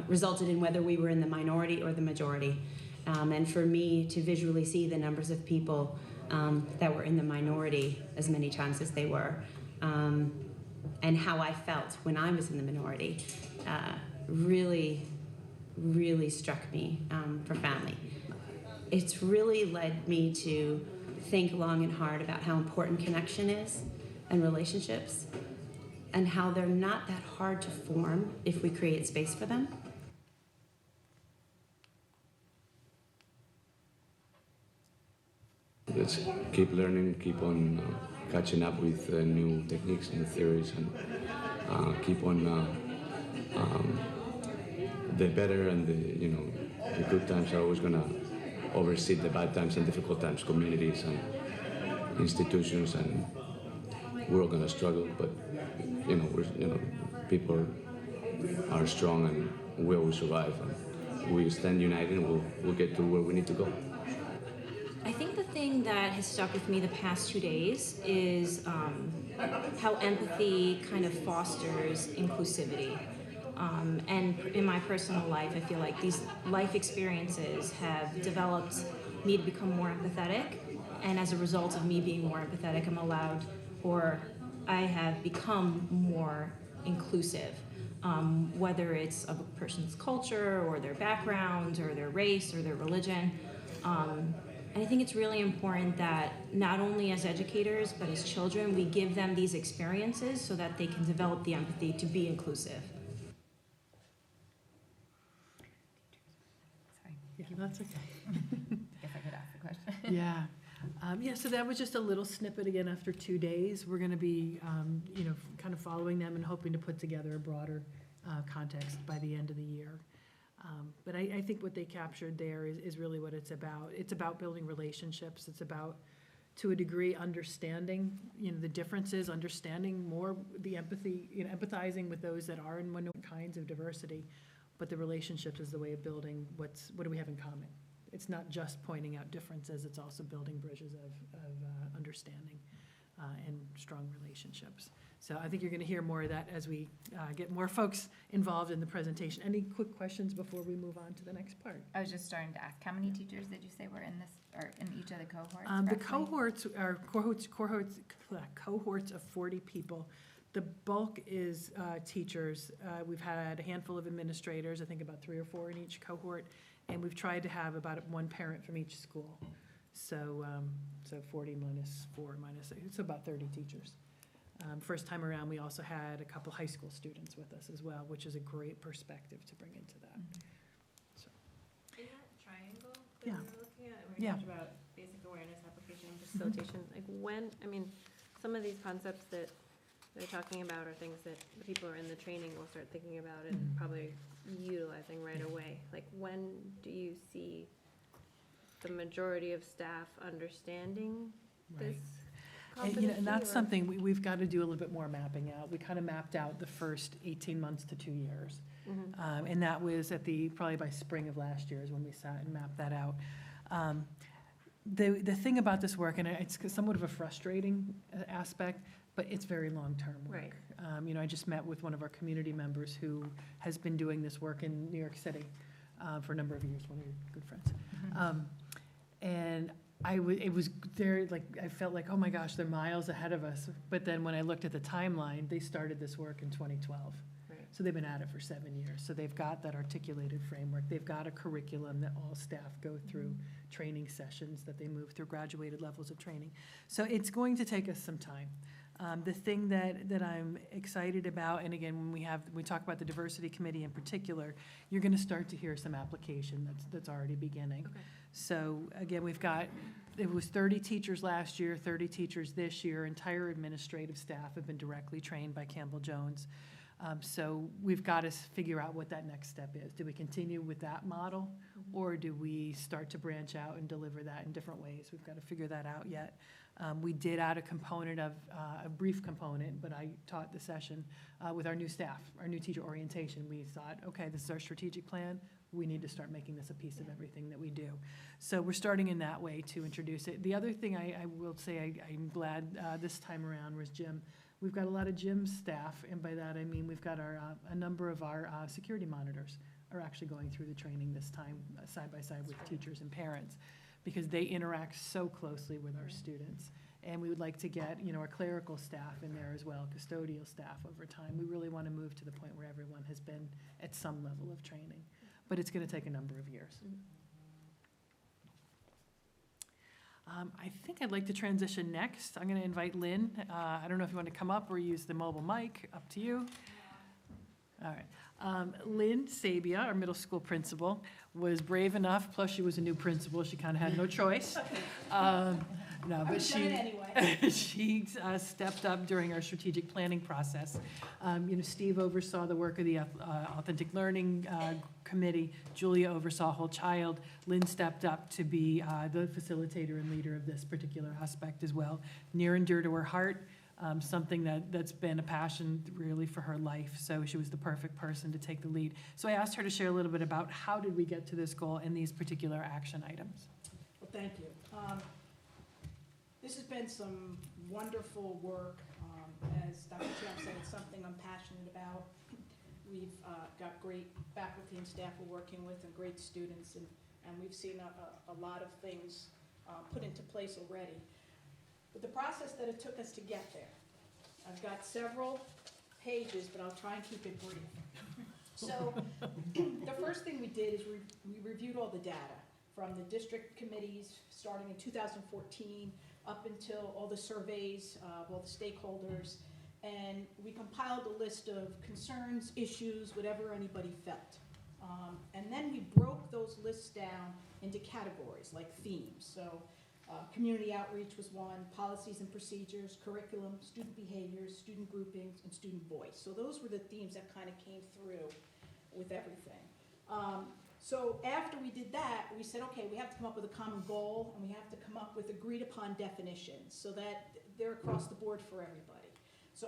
resulted in whether we were in the minority or the majority. And for me to visually see the numbers of people that were in the minority as many times as they were, and how I felt when I was in the minority, really struck me profoundly. It's really led me to think long and hard about how important connection is and relationships, and how they're not that hard to form if we create space for them. let's keep learning, keep on catching up with new techniques and theories, and keep on the better and the good times are always gonna oversee the bad times and difficult times, communities and institutions, and we're all gonna struggle, but people are strong and we always survive, and we stand united and we'll get to where we need to go. I think the thing that has stuck with me the past 2 days is how empathy kind of fosters inclusivity. And in my personal life, I feel like these life experiences have developed me to become more empathetic. And as a result of me being more empathetic, I'm allowed, or I have become more inclusive. Whether it's of a person's culture or their background or their race or their religion. And I think it's really important that not only as educators, but as children, we give them these experiences so that they can develop the empathy to be inclusive. Sorry, Yeah, that's okay. if I could ask the question. Yeah. Yeah, so that was just a little snippet again after 2 days. We're going to be, kind of following them and hoping to put together a broader context by the end of the year. But I think what they captured there is really what it's about. It's about building relationships. It's about, to a degree, understanding, the differences, understanding more the empathy, empathizing with those that are in one kinds of diversity. But the relationships is the way of building what do we have in common. It's not just pointing out differences, it's also building bridges of understanding and strong relationships. So I think you're going to hear more of that as we get more folks involved in the presentation. Any quick questions before we move on to the next part? I was just starting to ask, how many teachers did you say were in this, or in each of the cohorts? The roughly? cohorts are cohorts of 40 people. The bulk is teachers. We've had a handful of administrators, I think about 3 or 4 in each cohort, and we've tried to have about 1 parent from each school. So 40 minus 4 minus, it's about 30 teachers. First time around, we also had a couple high school students with us as well, which is a great perspective to bring into that. So, In that triangle that Yeah. we were looking at, and we Yeah. talked about basic awareness, application, and facilitation, like some of these concepts that they're talking about are things that the people who are in the training will start thinking about and Mhm. probably utilizing right Yeah. away. Like, when do you see the majority of staff understanding this competency? And that's or- something we've got to do a little bit more mapping out. We kind of mapped out the first 18 months to 2 years. Mhm. And that was probably by spring of last year is when we sat and mapped that out. The thing about this work, and it's somewhat of a frustrating aspect, but it's very long-term work. Right. I just met with one of our community members who has been doing this work in New York City for a number of years, one of your good friends. And it was there, like, I felt like, oh my gosh, they're miles ahead of us. But then when I looked at the timeline, they started this work in 2012. Right. So they've been at it for 7 years. So they've got that articulated framework. They've got a curriculum that all staff go through, training sessions that they move through, graduated levels of training. So it's going to take us some time. The thing that I'm excited about, and again, when we talk about the diversity committee in particular, you're going to start to hear some application that's already beginning. Okay. So again, it was 30 teachers last year, 30 teachers this year. Entire administrative staff have been directly trained by Campbell Jones. So we've got to figure out what that next step is. Do we continue with that model, or do we start to branch out and deliver that in different ways? We've got to figure that out yet. We did add a component of, a brief component, but I taught the session with our new staff, our new teacher orientation. We thought, okay, this is our strategic plan. We need to start making this a piece of everything that we do. So we're starting in that way to introduce it. The other thing I will say I'm glad this time around was gym. We've got a lot of gym staff, and by that I mean we've got a number of our security monitors are actually going through the training this time, side by side with teachers and parents, because they interact so closely with our students. And we would like to get, our clerical staff in there as well, custodial staff over time. We really want to move to the point where everyone has been at some level of training. But it's going to take a number of years. I think I'd like to transition next. I'm going to invite Lynn. I don't know if you want to come up or use the mobile mic, up to you. All right. Lynn Sabia, our middle school principal, was brave enough, plus she was a new principal, she kind of had no choice. No, but she stepped up during our strategic planning process. Steve oversaw the work of the Authentic Learning Committee. Julia oversaw Whole Child. Lynn stepped up to be the facilitator and leader of this particular aspect as well. Near and dear to her heart, something that's been a passion really for her life. So she was the perfect person to take the lead. So I asked her to share a little bit about how did we get to this goal and these particular action items. Well, thank you. This has been some wonderful work. As Dr. Champ said, it's something I'm passionate about. We've got great faculty and staff we're working with and great students, and we've seen a lot of things put into place already. But the process that it took us to get there, I've got several pages, but I'll try and keep it brief. So the first thing we did is we reviewed all the data from the district committees starting in 2014 up until all the surveys of all the stakeholders, and we compiled a list of concerns, issues, whatever anybody felt. And then we broke those lists down into categories like themes. So community outreach was one, policies and procedures, curriculum, student behaviors, student groupings, and student voice. So those were the themes that kind of came through with everything. So after we did that, we said, okay, we have to come up with a common goal, and we have to come up with agreed upon definitions so that they're across the board for everybody. So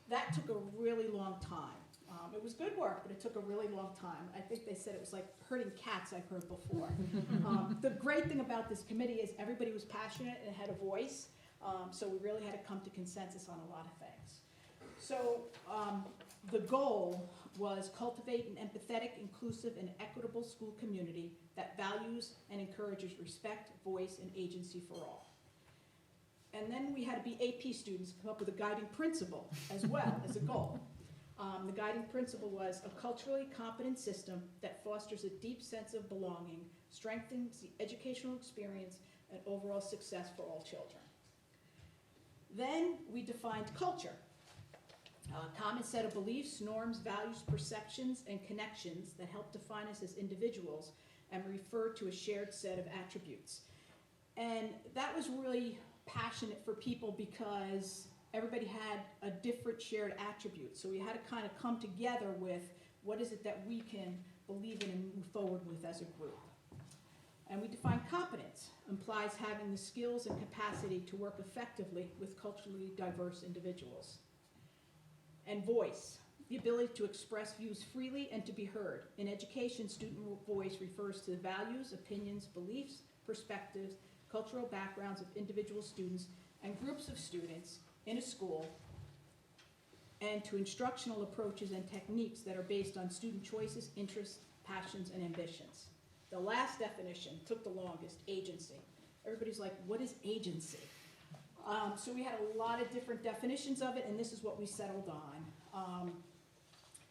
that took a really long time. It was good work, but it took a really long time. I think they said it was like herding cats, I've heard before. The great thing about this committee is everybody was passionate and had a voice, so we really had to come to consensus on a lot of things. So the goal was cultivate an empathetic, inclusive, and equitable school community that values and encourages respect, voice, and agency for all. And then we had to be AP students come up with a guiding principle as well as a goal. The guiding principle was a culturally competent system that fosters a deep sense of belonging, strengthens the educational experience, and overall success for all children. Then we defined culture. A common set of beliefs, norms, values, perceptions, and connections that help define us as individuals and refer to a shared set of attributes. And that was really passionate for people because everybody had a different shared attribute. So we had to kind of come together with what is it that we can believe in and move forward with as a group. And we define competence implies having the skills and capacity to work effectively with culturally diverse individuals. And voice, the ability to express views freely and to be heard. In education, student voice refers to the values, opinions, beliefs, perspectives, cultural backgrounds of individual students and groups of students in a school, and to instructional approaches and techniques that are based on student choices, interests, passions, and ambitions. The last definition took the longest, agency. Everybody's like, what is agency? So we had a lot of different definitions of it, and this is what we settled on.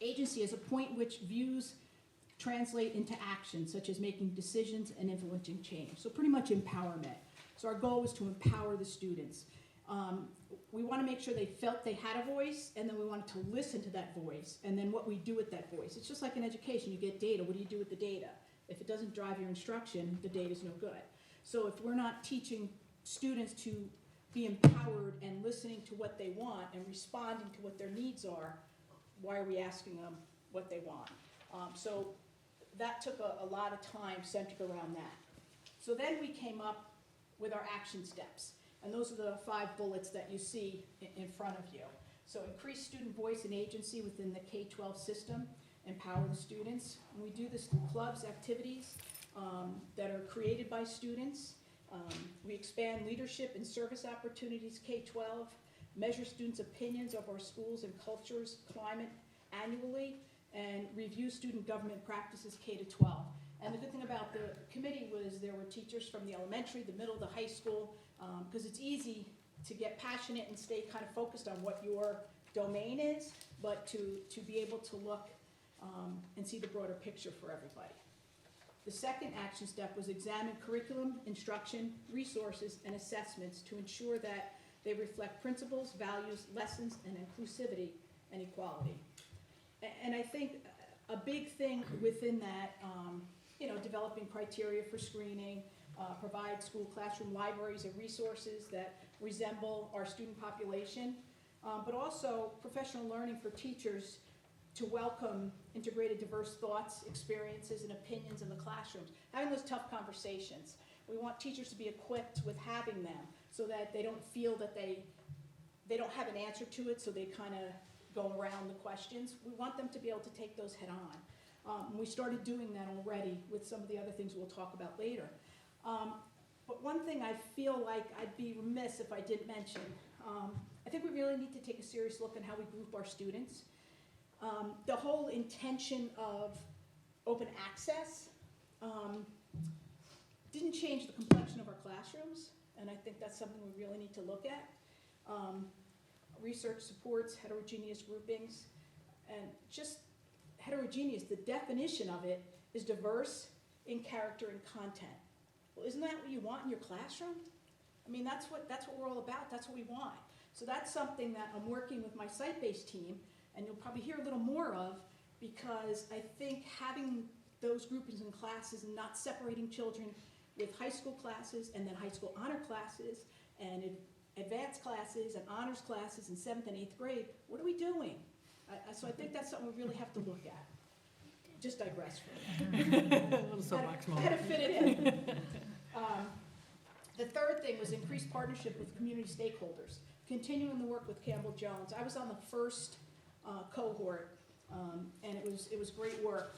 Agency is a point which views translate into action, such as making decisions and influencing change. So pretty much empowerment. So our goal was to empower the students. We want to make sure they felt they had a voice, and then we wanted to listen to that voice, and then what we do with that voice. It's just like in education, you get data. What do you do with the data? If it doesn't drive your instruction, the data's no good. So if we're not teaching students to be empowered and listening to what they want and responding to what their needs are, why are we asking them what they want? So that took a lot of time centered around that. So then we came up with our action steps. And those are the 5 bullets that you see in front of you. So increase student voice and agency within the K-12 system, empower the students. And we do this through clubs, activities that are created by students. We expand leadership and service opportunities K-12, measure students' opinions of our schools and cultures, climate annually, and review student government practices K-12. And the good thing about the committee was there were teachers from the elementary, the middle, the high school, because it's easy to get passionate and stay kind of focused on what your domain is, but to be able to look and see the broader picture for everybody. The second action step was examine curriculum, instruction, resources, and assessments to ensure that they reflect principles, values, lessons, and inclusivity and equality. And I think a big thing within that, developing criteria for screening, provide school classroom libraries and resources that resemble our student population, but also professional learning for teachers to welcome integrated diverse thoughts, experiences, and opinions in the classrooms, having those tough conversations. We want teachers to be equipped with having them so that they don't feel that they don't have an answer to it, so they kind of go around the questions. We want them to be able to take those head on. We started doing that already with some of the other things we'll talk about later. But one thing I feel like I'd be remiss if I didn't mention, I think we really need to take a serious look at how we group our students. The whole intention of open access didn't change the complexion of our classrooms, and I think that's something we really need to look at. Research supports heterogeneous groupings, and just heterogeneous, the definition of it is diverse in character and content. Well, isn't that what you want in your classroom? I mean, that's what we're all about, that's what we want. So that's something that I'm working with my site-based team, and you'll probably hear a little more of, because I think having those groupings in classes and not separating children with high school classes and then high school honor classes and advanced classes and honors classes in 7th and 8th grade, what are we doing? So I think that's something we really have to look at. Just digress for a minute. A little soapbox I moment. had to fit it in. The third thing was increased partnership with community stakeholders, continuing the work with Campbell Jones. I was on the first cohort, and it was great work.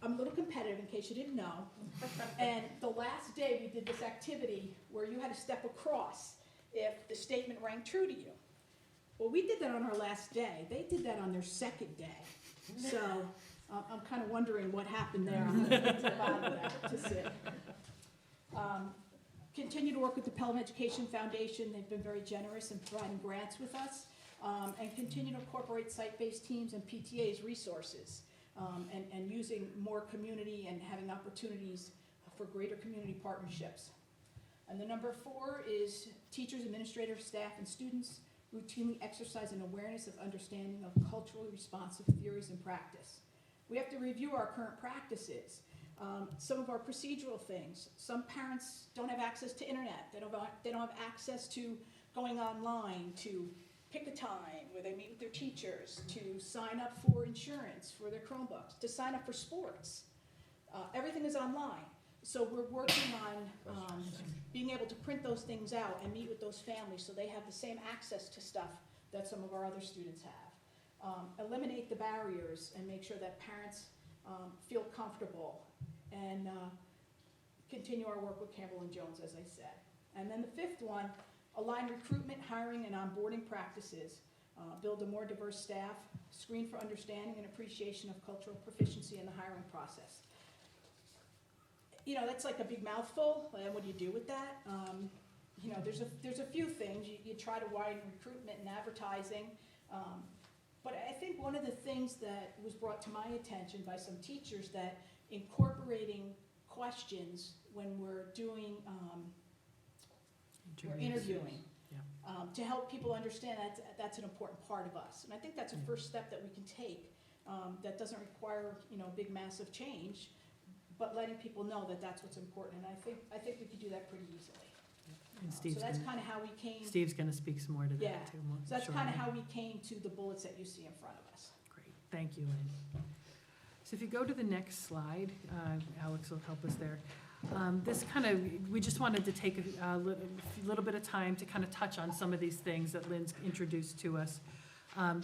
I'm a little competitive in case you didn't know, and the last day we did this activity where you had to step across if the statement rang true to you. Well, we did that on our last day. They did that on their second day. So I'm kind of wondering what happened there on the bottom of that to sit. Continue to work with the Pelham Education Foundation. They've been very generous in providing grants with us, and continue to incorporate site-based teams and PTA's resources, and using more community and having opportunities for greater community partnerships. And the number 4 is teachers, administrators, staff, and students routinely exercise an awareness of understanding of culturally responsive theories and practice. We have to review our current practices, some of our procedural things. Some parents don't have access to internet. They don't have access to going online, to pick a time where they meet with their teachers, to sign up for insurance for their Chromebooks, to sign up for sports. Everything is online. So we're working on being able to print those things out and meet with those families so they have the same access to stuff that some of our other students have. Eliminate the barriers and make sure that parents feel comfortable, and continue our work with Campbell and Jones, as I said. And then the 5th one, align recruitment, hiring, and onboarding practices, build a more diverse staff, screen for understanding and appreciation of cultural proficiency in the hiring process. That's like a big mouthful, and what do you do with that? There's a few things. You try to widen recruitment and advertising, but I think one of the things that was brought to my attention by some teachers, that incorporating questions when we're doing, we're interviewing, to help people understand that's an important part of us. And I think that's a first step that we can take, that doesn't require, big massive change, but letting people know that that's what's important. And I think we could do that pretty easily. And So that's kind of how we came. Steve's going to speak some more to that, Yeah. too. So that's kind shortly. of how we came to the bullets that you see in front of us. Great, thank you, Lynn. So if you go to the next slide, Alex will help us there. We just wanted to take a little bit of time to kind of touch on some of these things that Lynn's introduced to us,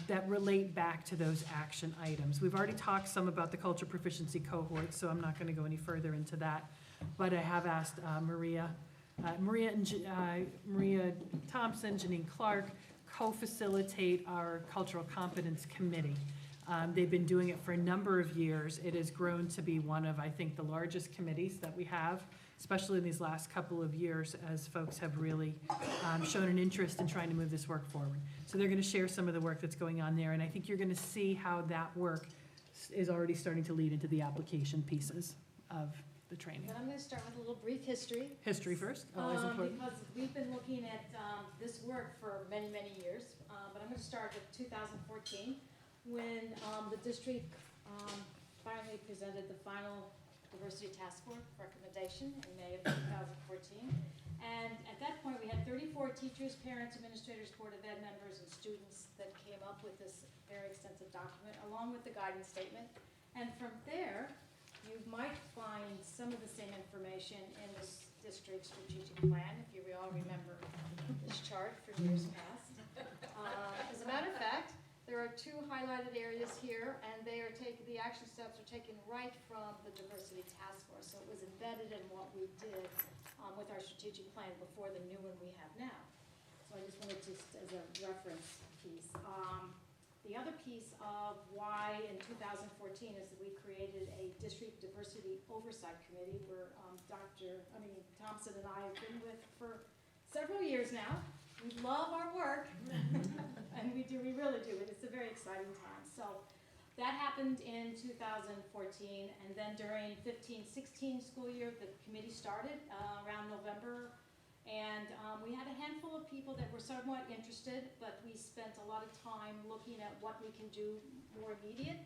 that relate back to those action items. We've already talked some about the culture proficiency cohort, so I'm not going to go any further into that. But I have asked Maria Thompson, Janine Clark, co-facilitate our cultural competence committee. They've been doing it for a number of years. It has grown to be one of, I think, the largest committees that we have, especially in these last couple of years, as folks have really shown an interest in trying to move this work forward. So they're going to share some of the work that's going on there, and I think you're going to see how that work is already starting to lead into the application pieces of the training. And I'm going to start with a little brief history. History first, always important. Because we've been looking at this work for many, many years, but I'm going to start with 2014, when the district finally presented the final diversity task force recommendation in May of 2014. And at that point, we had 34 teachers, parents, administrators, Board of Ed members, and students that came up with this very extensive document, along with the guidance statement. And from there, you might find some of the same information in this district strategic plan, if you all remember this chart from years past. As a matter of fact, there are 2 highlighted areas here, and they are the action steps are taken right from the diversity task force. So it was embedded in what we did with our strategic plan before the new one we have now. So I just wanted to, as a reference piece. The other piece of why in 2014 is that we created a district diversity oversight committee where Thompson and I have been with for several years now. We love our work, and we really do. It's a very exciting time. So that happened in 2014, and then during 15-16 school year, the committee started around November, and we had a handful of people that were somewhat interested, but we spent a lot of time looking at what we can do more immediate.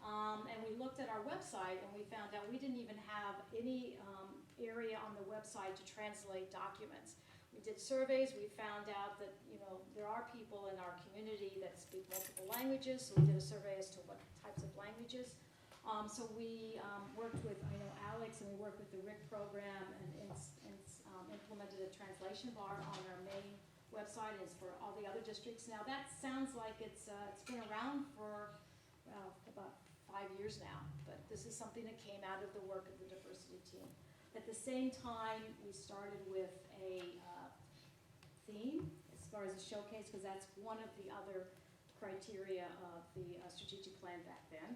And we looked at our website, and we found out we didn't even have any area on the website to translate documents. We did surveys, we found out that, there are people in our community that speak multiple languages, so we did a survey as to what types of languages. So we worked with, Alex, and we worked with the RIC program and implemented a translation bar on our main website, and it's for all the other districts. Now that sounds like it's been around for, about 5 years now, but this is something that came out of the work of the diversity team. At the same time, we started with a theme as far as a showcase, because that's one of the other criteria of the strategic plan back then.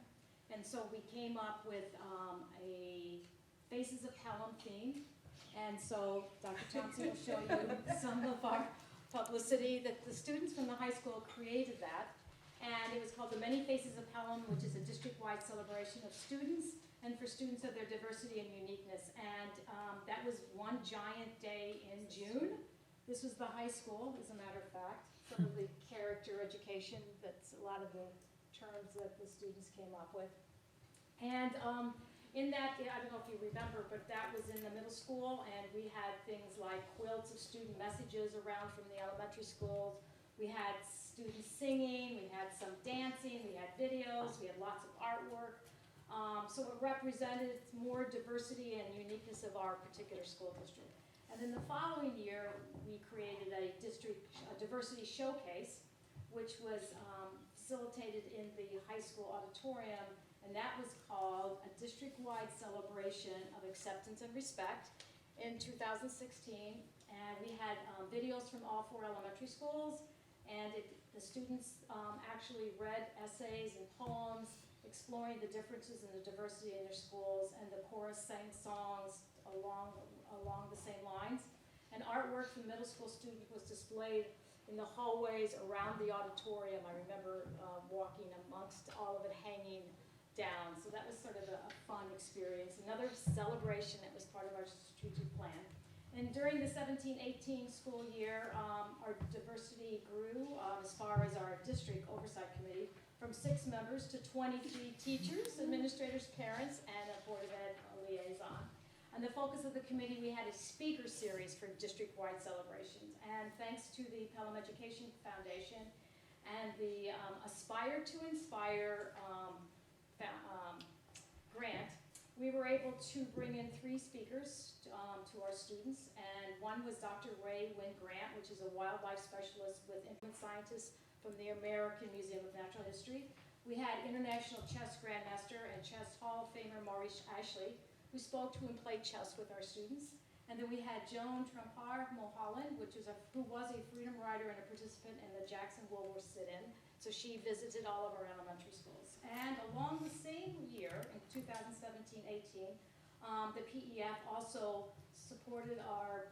And so we came up with a Faces of Pelham theme. And so Dr. Thompson will show you some of our publicity that the students from the high school created that. And it was called the Many Faces of Pelham, which is a district-wide celebration of students and for students of their diversity and uniqueness. And that was one giant day in June. This was the high school, as a matter of fact. Some of the character education, that's a lot of the terms that the students came up with. And in that, I don't know if you remember, but that was in the middle school, and we had things like quilts of student messages around from the elementary schools. We had students singing, we had some dancing, we had videos, we had lots of artwork. So it represented more diversity and uniqueness of our particular school district. And then the following year, we created a district diversity showcase, which was facilitated in the high school auditorium, and that was called a district-wide celebration of acceptance and respect in 2016. And we had videos from all 4 elementary schools, and the students actually read essays and poems exploring the differences and the diversity in their schools, and the chorus sang songs along the same lines. And artwork from middle school students was displayed in the hallways around the auditorium. I remember walking amongst all of it hanging down. So that was sort of a fun experience. Another celebration that was part of our strategic plan. And during the 17-18 school year, our diversity grew as far as our district oversight committee from 6 members to 23 teachers, administrators, parents, and a Board of Ed liaison. And the focus of the committee, we had a speaker series for district-wide celebrations. And thanks to the Pelham Education Foundation and the Aspire to Inspire grant, we were able to bring in 3 speakers to our students. And one was Dr. Ray Wynn Grant, which is a wildlife specialist with infant scientists from the American Museum of Natural History. We had International Chess Grandmaster and Chess Hall of Famer Maurice Ashley, who spoke to and played chess with our students. And then we had Joan Trumpar Mulholland, who was a freedom rider and a participant in the Jackson Woolworth sit-in. So she visited all of our elementary schools. And along the same year, in 2017-18, the PEF also supported our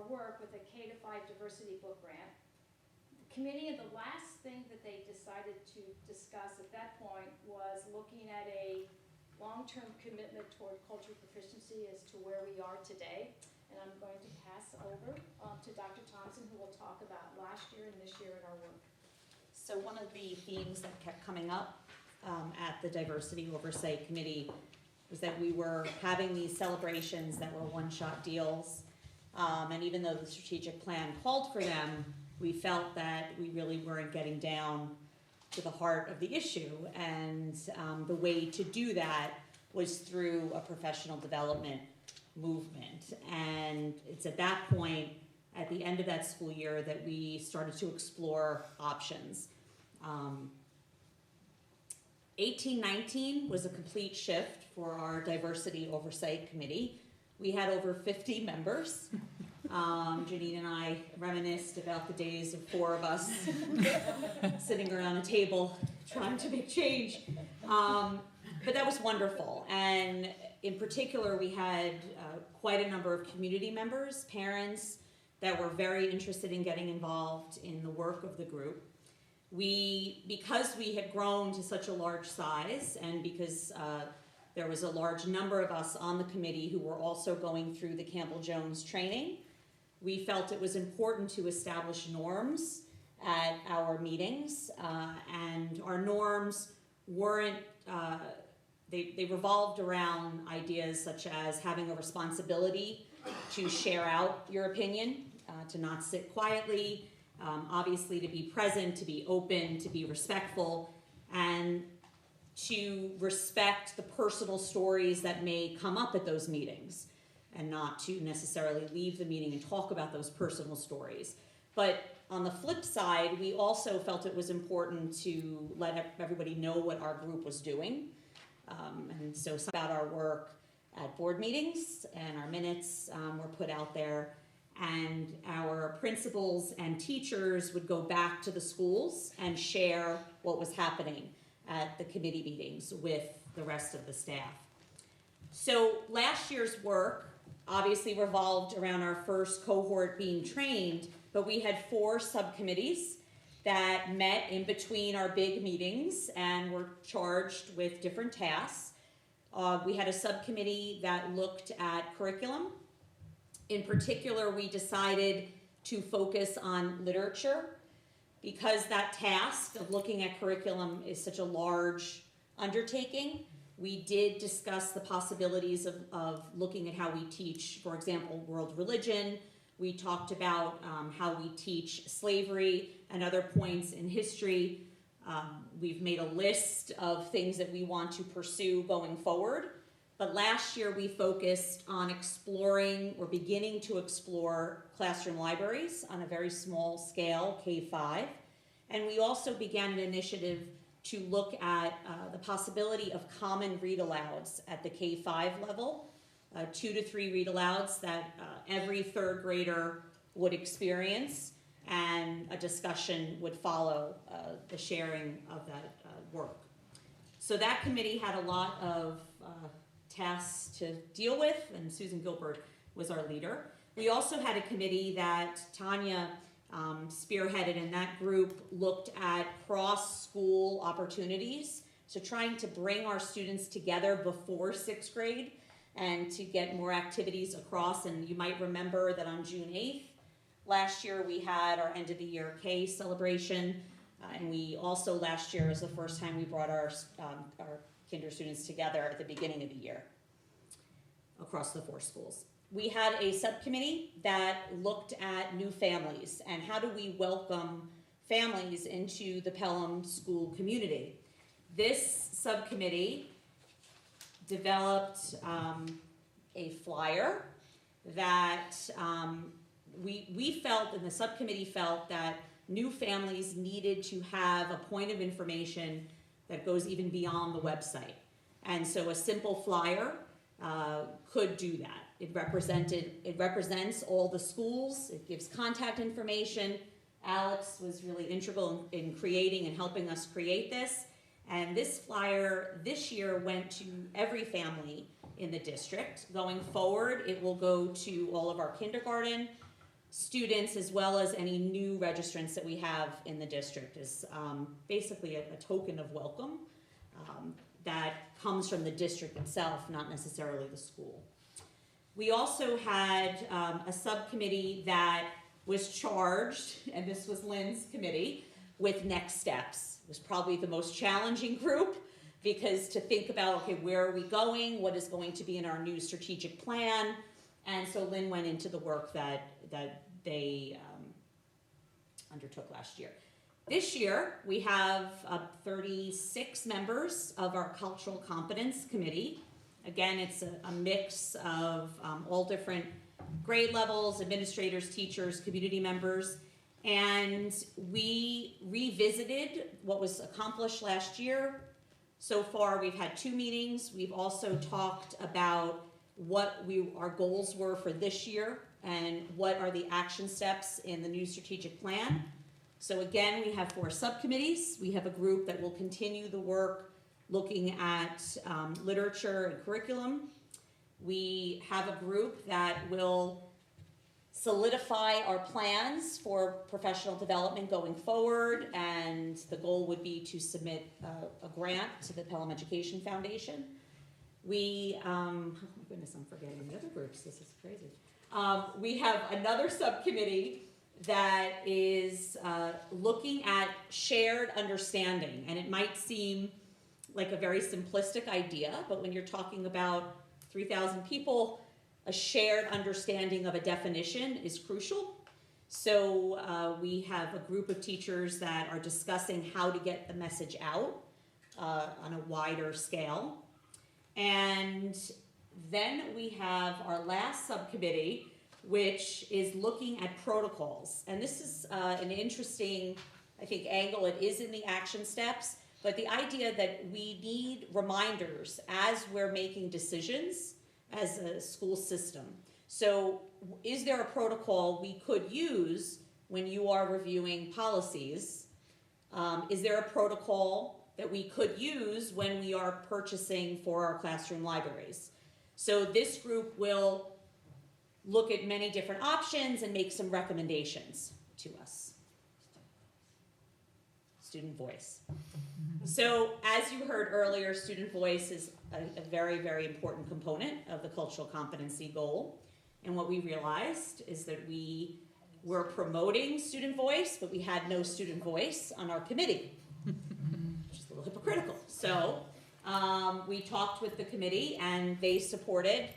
work with a K-5 diversity book grant. The committee, the last thing that they decided to discuss at that point was looking at a long-term commitment toward cultural proficiency as to where we are today. And I'm going to pass over to Dr. Thompson, who will talk about last year and this year in our work. So one of the themes that kept coming up at the Diversity Oversight Committee was that we were having these celebrations that were one-shot deals. And even though the strategic plan called for them, we felt that we really weren't getting down to the heart of the issue. And the way to do that was through a professional development movement. And it's at that point, at the end of that school year, that we started to explore options. 18-19 was a complete shift for our Diversity Oversight Committee. We had over 50 members. Janine and I reminisced about the days of 4 of us sitting around a table trying to make change. But that was wonderful. And in particular, we had quite a number of community members, parents, that were very interested in getting involved in the work of the group. Because we had grown to such a large size, and because there was a large number of us on the committee who were also going through the Campbell-Jones training, we felt it was important to establish norms at our meetings, and our norms weren't, they revolved around ideas such as having a responsibility to share out your opinion, to not sit quietly, obviously to be present, to be open, to be respectful, and to respect the personal stories that may come up at those meetings, and not to necessarily leave the meeting and talk about those personal stories. But on the flip side, we also felt it was important to let everybody know what our group was doing. And so about our work at board meetings, and our minutes were put out there, and our principals and teachers would go back to the schools and share what was happening at the committee meetings with the rest of the staff. So last year's work obviously revolved around our first cohort being trained, but we had 4 subcommittees that met in between our big meetings and were charged with different tasks. We had a subcommittee that looked at curriculum. In particular, we decided to focus on literature because that task of looking at curriculum is such a large undertaking. We did discuss the possibilities of looking at how we teach, for example, world religion. We talked about how we teach slavery and other points in history. We've made a list of things that we want to pursue going forward. But last year we focused on exploring, or beginning to explore, classroom libraries on a very small scale, K-5. And we also began an initiative to look at the possibility of common read-alouds at the K-5 level, 2 to 3 read-alouds that every 3rd grader would experience, and a discussion would follow the sharing of that work. So that committee had a lot of tasks to deal with, and Susan Gilbert was our leader. We also had a committee that Tanya spearheaded, and that group looked at cross-school opportunities, so trying to bring our students together before 6th grade and to get more activities across. And you might remember that on June 8th last year we had our end of the year K celebration, and we also last year was the first time we brought our kinder students together at the beginning of the year across the 4 schools. We had a subcommittee that looked at new families and how do we welcome families into the Pelham school community. This subcommittee developed a flyer that we felt, and the subcommittee felt, that new families needed to have a point of information that goes even beyond the website. And so a simple flyer could do that. It represents all the schools, it gives contact information. Alex was really integral in creating and helping us create this. And this flyer this year went to every family in the district. Going forward, it will go to all of our kindergarten students as well as any new registrants that we have in the district, as basically a token of welcome that comes from the district itself, not necessarily the school. We also had a subcommittee that was charged, and this was Lynn's committee, with next steps. It was probably the most challenging group because to think about, okay, where are we going? What is going to be in our new strategic plan? And so Lynn went into the work that they undertook last year. This year, we have 36 members of our Cultural Competence Committee. Again, it's a mix of all different grade levels, administrators, teachers, community members. And we revisited what was accomplished last year. So far, we've had 2 meetings. We've also talked about what our goals were for this year and what are the action steps in the new strategic plan. So again, we have 4 subcommittees. We have a group that will continue the work looking at literature and curriculum. We have a group that will solidify our plans for professional development going forward, and the goal would be to submit a grant to the Pelham Education Foundation. We, oh my goodness, I'm forgetting the other groups, this is crazy. We have another subcommittee that is looking at shared understanding, and it might seem like a very simplistic idea, but when you're talking about 3,000 people, a shared understanding of a definition is crucial. So we have a group of teachers that are discussing how to get the message out on a wider scale. And then we have our last subcommittee, which is looking at protocols. And this is an interesting, I think, angle. It is in the action steps, but the idea that we need reminders as we're making decisions as a school system. So is there a protocol we could use when you are reviewing policies? Is there a protocol that we could use when we are purchasing for our classroom libraries? So this group will look at many different options and make some recommendations to us. Student voice. So as you heard earlier, student voice is a very, very important component of the cultural competency goal. And what we realized is that we were promoting student voice, but we had no student voice on our committee, which is a little hypocritical. So we talked with the committee, and they supported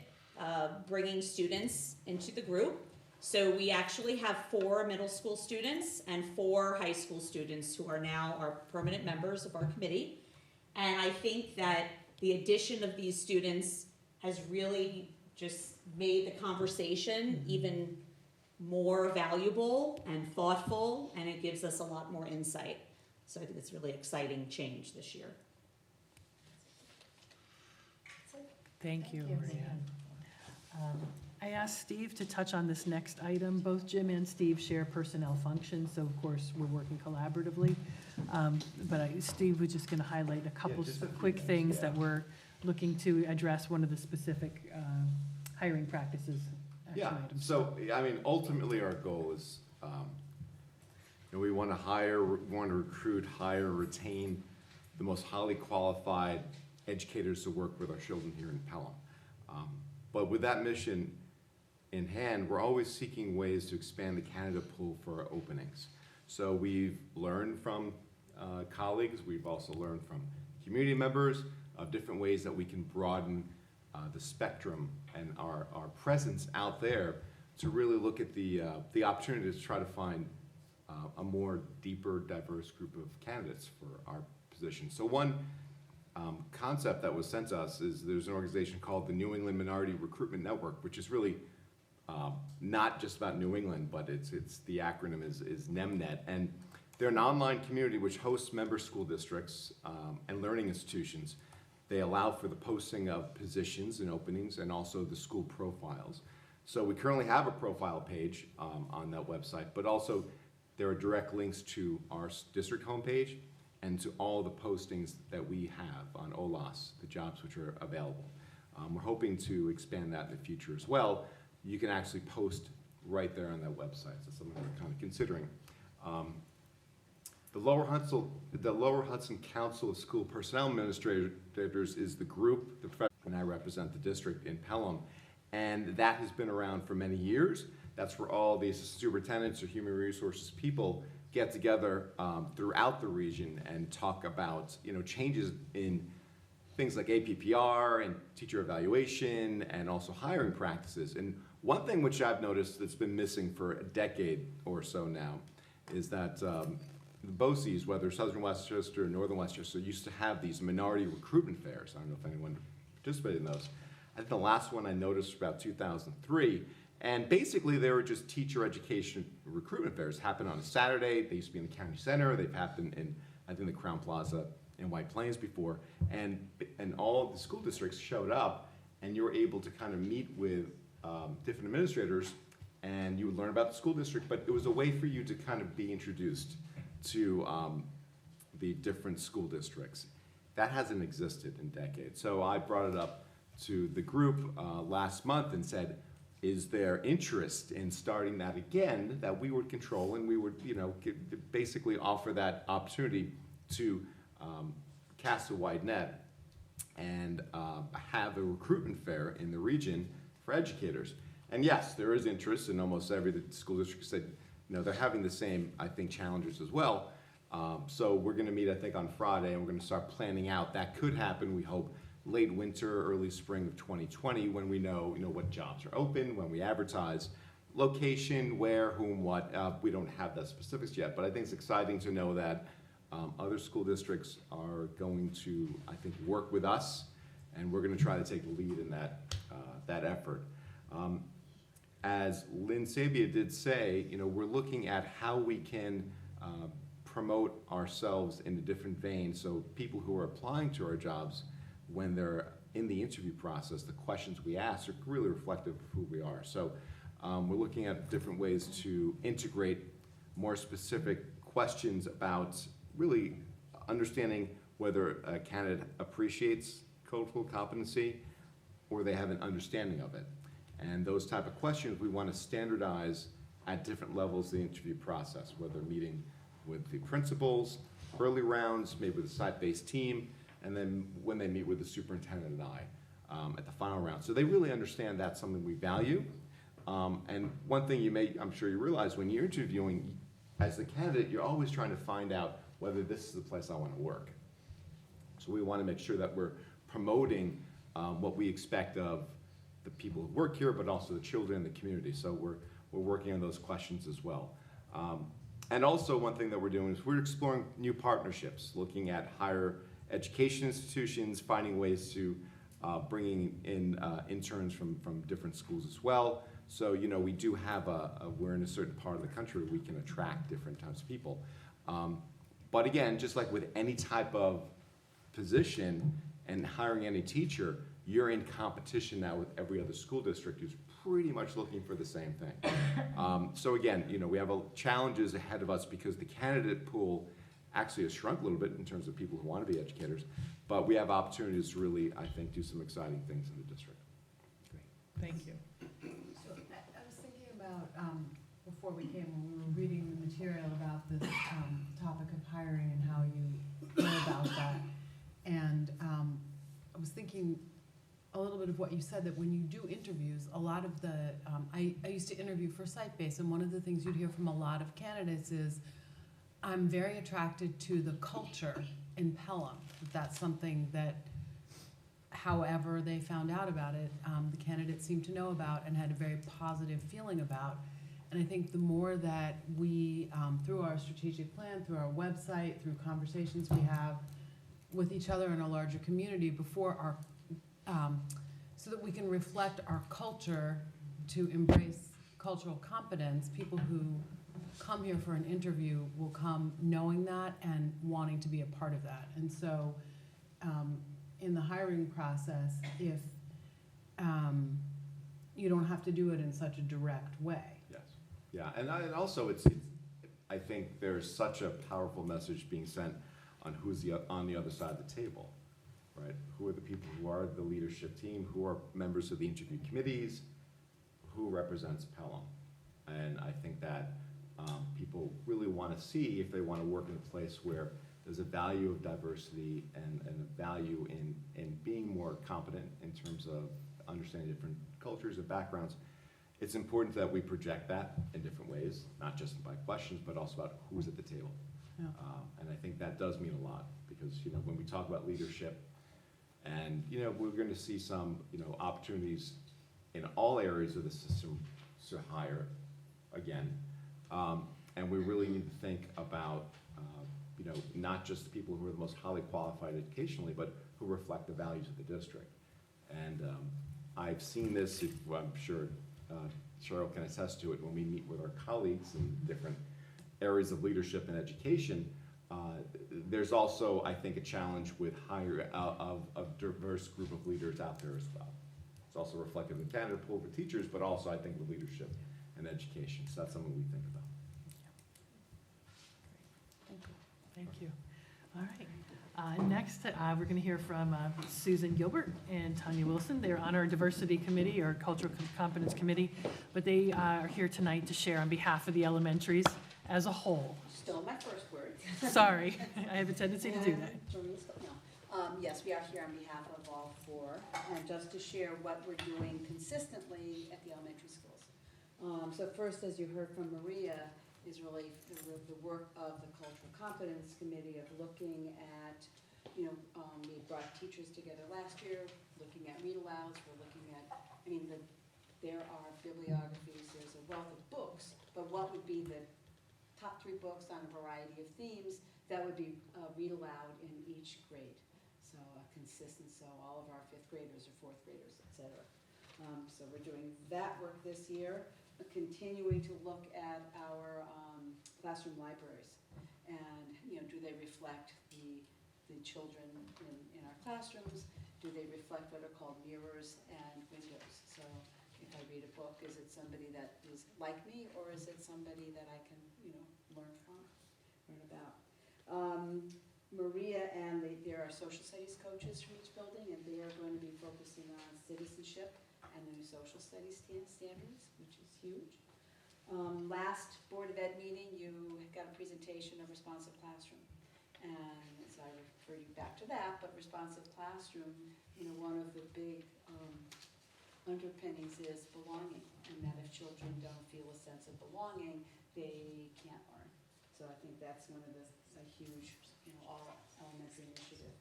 bringing students into the group. So we actually have 4 middle school students and 4 high school students who are now our permanent members of our committee. And I think that the addition of these students has really just made the conversation even more valuable and thoughtful, and it gives us a lot more insight. So I think it's a really exciting change this year. Thank you, Maria. I asked Steve to touch on this next item. Both Jim and Steve share personnel functions, so of course, we're working collaboratively. But Steve was just gonna highlight a couple quick things that we're looking to address, one of the specific hiring practices action Yeah, items. so, I mean, ultimately, our goal is, we want to hire, we want to recruit, hire, retain the most highly qualified educators to work with our children here in Pelham. But with that mission in hand, we're always seeking ways to expand the candidate pool for our openings. So we've learned from colleagues, we've also learned from community members of different ways that we can broaden the spectrum and our presence out there to really look at the opportunity to try to find a more deeper, diverse group of candidates for our position. So one concept that was sent to us is there's an organization called the New England Minority Recruitment Network, which is really not just about New England, but it's the acronym is NEMNET, and they're an online community which hosts member school districts and learning institutions. They allow for the posting of positions and openings and also the school profiles. So we currently have a profile page on that website, but also there are direct links to our district homepage and to all the postings that we have on OLAS, the jobs which are available. We're hoping to expand that in the future as well. You can actually post right there on that website, so something we're kind of considering. The Lower Hudson Council of School Personnel Administrators is the group, and I represent the district in Pelham, and that has been around for many years. That's where all the assistant superintendents or human resources people get together throughout the region and talk about changes in things like APPR and teacher evaluation and also hiring practices. And one thing which I've noticed that's been missing for a decade or so now is that the BOCES, whether Southern Westchester or Northern Westchester, used to have these minority recruitment fairs. I don't know if anyone participated in those. I think the last one I noticed was about 2003. And basically, they were just teacher education recruitment fairs. Happened on a Saturday. They used to be in the county center. They've happened in, I think, the Crown Plaza in White Plains before. And all of the school districts showed up, and you were able to kind of meet with different administrators, and you would learn about the school district. But it was a way for you to kind of be introduced to the different school districts. That hasn't existed in decades. So I brought it up to the group last month and said, is there interest in starting that again that we would control, and we would, basically offer that opportunity to cast a wide net and have a recruitment fair in the region for educators. And yes, there is interest, and almost every school district said, they're having the same, I think, challenges as well. So we're going to meet, I think, on Friday, and we're going to start planning out. That could happen, we hope, late winter, early spring of 2020, when we know, what jobs are open, when we advertise, location, where, whom, what. We don't have the specifics yet, but I think it's exciting to know that other school districts are going to, I think, work with us, and we're going to try to take the lead in that effort. As Lynn Sabia did say, we're looking at how we can promote ourselves in a different vein, so people who are applying to our jobs, when they're in the interview process, the questions we ask are really reflective of who we are. So we're looking at different ways to integrate more specific questions about really understanding whether a candidate appreciates cultural competency or they have an understanding of it. And those type of questions we want to standardize at different levels of the interview process, whether meeting with the principals, early rounds, maybe with a site-based team, and then when they meet with the superintendent and I at the final round. So they really understand that's something we value. And one thing I'm sure you realize when you're interviewing as the candidate, you're always trying to find out whether this is the place I want to work. So we want to make sure that we're promoting what we expect of the people who work here, but also the children in the community. So we're working on those questions as well. And also one thing that we're doing is we're exploring new partnerships, looking at higher education institutions, finding ways to bringing in interns from different schools as well. So, we do have we're in a certain part of the country where we can attract different types of people. But again, just like with any type of position and hiring any teacher, you're in competition now with every other school district who's pretty much looking for the same thing. So again, we have challenges ahead of us because the candidate pool actually has shrunk a little bit in terms of people who want to be educators, but we have opportunities to really, I think, do some exciting things in the district. Great, thank you. So I was thinking about, before we came, when we were reading the material about this topic of hiring and how you go about that. And I was thinking a little bit of what you said, that when you do interviews, a lot of the, I used to interview for site-based, and one of the things you'd hear from a lot of candidates is, I'm very attracted to the culture in Pelham. That's something that, however they found out about it, the candidates seemed to know about and had a very positive feeling about. And I think the more that we, through our strategic plan, through our website, through conversations we have with each other in a larger community before our, so that we can reflect our culture to embrace cultural competence, people who come here for an interview will come knowing that and wanting to be a part of that. And so in the hiring process, if you don't have to do it in such a direct way. Yes, yeah, and also I think there's such a powerful message being sent on who's on the other side of the table, right? Who are the people who are the leadership team, who are members of the interview committees, who represents Pelham. And I think that people really want to see if they want to work in a place where there's a value of diversity and a value in being more competent in terms of understanding different cultures and backgrounds. It's important that we project that in different ways, not just by questions, but also about who's at the table. Yeah. And I think that does mean a lot because, when we talk about leadership, And, we're gonna see some, opportunities in all areas of the system to hire again. And we really need to think about, not just the people who are the most highly qualified educationally, but who reflect the values of the district. And I've seen this, I'm sure Cheryl can attest to it, when we meet with our colleagues in different areas of leadership and education. There's also, I think, a challenge with a diverse group of leaders out there as well. It's also reflective in the candidate pool for teachers, but also I think with leadership and education. So that's something we think about. Thank you. All right. Next, we're going to hear from Susan Gilbert and Tanya Wilson. They're on our diversity committee or cultural competence committee, but they are here tonight to share on behalf of the elementaries as a whole. Still my first word. Sorry, I have a tendency to do that. Yes, we are here on behalf of all four, and just to share what we're doing consistently at the elementary schools. So first, as you heard from Maria, is really the work of the Cultural Competence Committee of looking at, we brought teachers together last year, looking at read alouds, we're looking at, there are bibliographies, there's a wealth of books, but what would be the top 3 books on a variety of themes that would be read aloud in each grade? So consistent, so all of our 5th graders or 4th graders, et cetera. So we're doing that work this year, continuing to look at our classroom libraries, and do they reflect the children in our classrooms? Do they reflect what are called mirrors and windows? So if I read a book, is it somebody that is like me, or is it somebody that I can learn about? Maria and there are social studies coaches from each building, and they are going to be focusing on citizenship and the new social studies standards, which is huge. Last Board of Ed meeting, you got a presentation of responsive classroom. And so I refer you back to that, but responsive classroom, one of the big underpinnings is belonging, and that if children don't feel a sense of belonging, they can't learn. So I think that's one of a huge, all elementary initiative.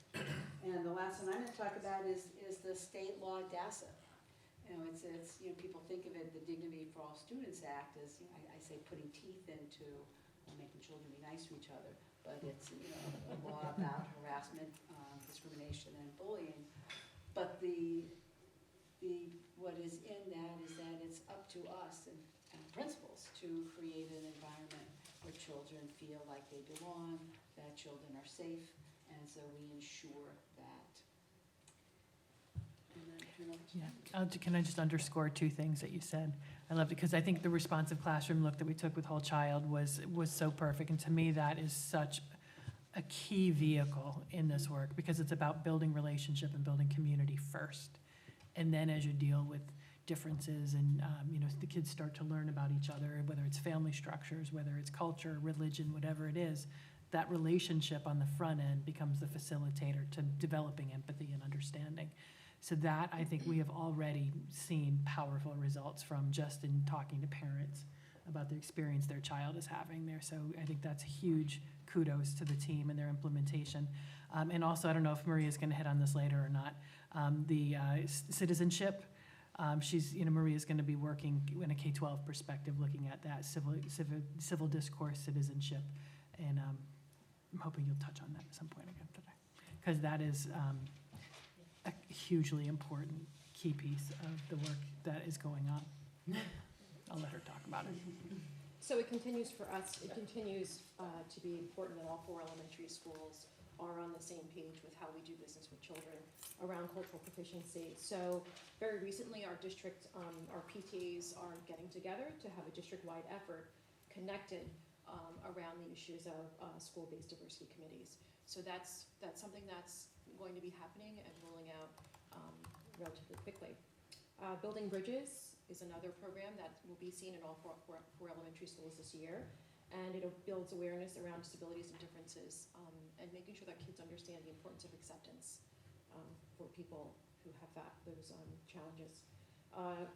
And the last one I'm going to talk about is the state law DASA. It's people think of it, the Dignity for All Students Act, as I say, putting teeth into making children be nice to each other, but it's a law about harassment, discrimination, and bullying. But what is in that is that it's up to us and principals to create an environment where children feel like they belong, that children are safe, and so we ensure that. Yeah. Can I just underscore 2 things that you said? I loved it because I think the responsive classroom look that we took with Whole Child was so perfect, and to me that is such a key vehicle in this work because it's about building relationship and building community first, and then as you deal with differences and the kids start to learn about each other, whether it's family structures, whether it's culture, religion, whatever it is, that relationship on the front end becomes the facilitator to developing empathy and understanding. So that, I think we have already seen powerful results from just in talking to parents about the experience their child is having there. So I think that's huge kudos to the team and their implementation. And also, I don't know if Maria's going to hit on this later or not, the citizenship. Maria's going to be working in a K-12 perspective, looking at that civil discourse citizenship. And I'm hoping you'll touch on that at some point again today, because that is a hugely important key piece of the work that is going on. I'll let her talk about it. So it continues for us, it continues to be important that all 4 elementary schools are on the same page with how we do business with children around cultural proficiency. So very recently, our district, our PTAs are getting together to have a district-wide effort connected around the issues of school-based diversity committees. So that's something that's going to be happening and rolling out relatively quickly. Building Bridges is another program that will be seen in all four elementary schools this year, and it builds awareness around disabilities and differences, and making sure that kids understand the importance of acceptance for people who have those challenges.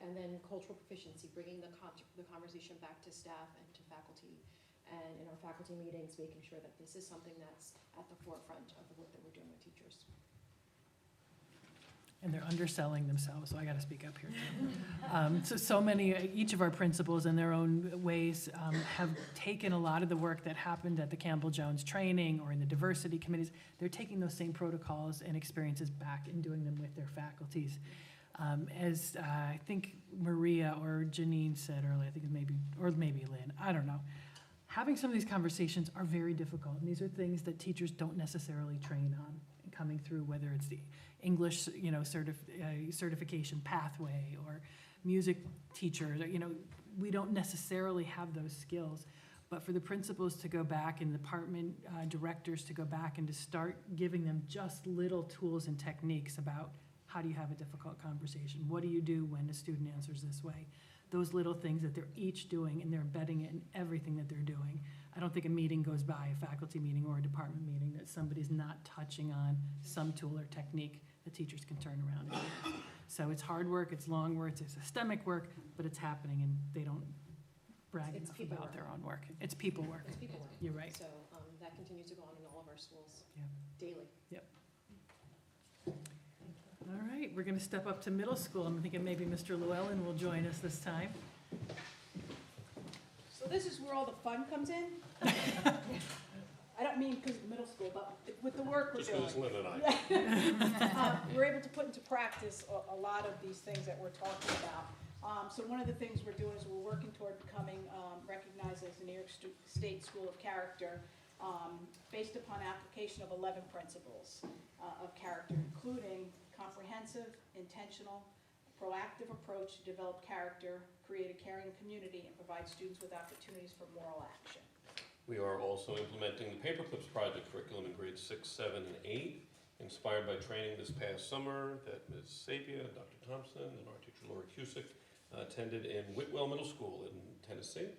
And then cultural proficiency, bringing the conversation back to staff and to faculty, and in our faculty meetings, making sure that this is something that's at the forefront of the work that we're doing with teachers. and they're underselling themselves, so I gotta speak up here too. So many, each of our principals in their own ways have taken a lot of the work that happened at the Campbell Jones training or in the diversity committees. They're taking those same protocols and experiences back and doing them with their faculties. As I think Maria or Janine said earlier, I think it's maybe Lynn, I don't know. Having some of these conversations are very difficult, and these are things that teachers don't necessarily train on coming through, whether it's the English, certification pathway or music teachers, we don't necessarily have those skills. But for the principals to go back and department directors to go back and to start giving them just little tools and techniques about how do you have a difficult conversation? What do you do when a student answers this way? Those little things that they're each doing, and they're embedding it in everything that they're doing. I don't think a meeting goes by, a faculty meeting or a department meeting, that somebody's not touching on some tool or technique that teachers can turn around and use. So it's hard work, it's long work, it's systemic work, but it's happening, and they don't brag It's enough people about work. their own work. It's people work. It's people work. You're right. So that continues to go on in all of our schools Yeah. daily. All right, we're gonna step up to middle school. I'm thinking maybe Mr. Llewellyn will join us this time. So this is where all the fun comes in. I don't mean because of middle school, but with the work we're doing. Just Lynn and I. We're able to put into practice a lot of these things that we're talking about. So one of the things we're doing is we're working toward becoming recognized as the New York State School of Character based upon application of 11 principles of character, including comprehensive, intentional, proactive approach to develop character, create a caring community, and provide students with opportunities for moral action. We are also implementing the Paperclips project curriculum in grades 6, 7, and 8, inspired by training this past summer that Ms. Sapia, Dr. Thompson, and our teacher Laura Cusick attended in Whitwell Middle School in Tennessee,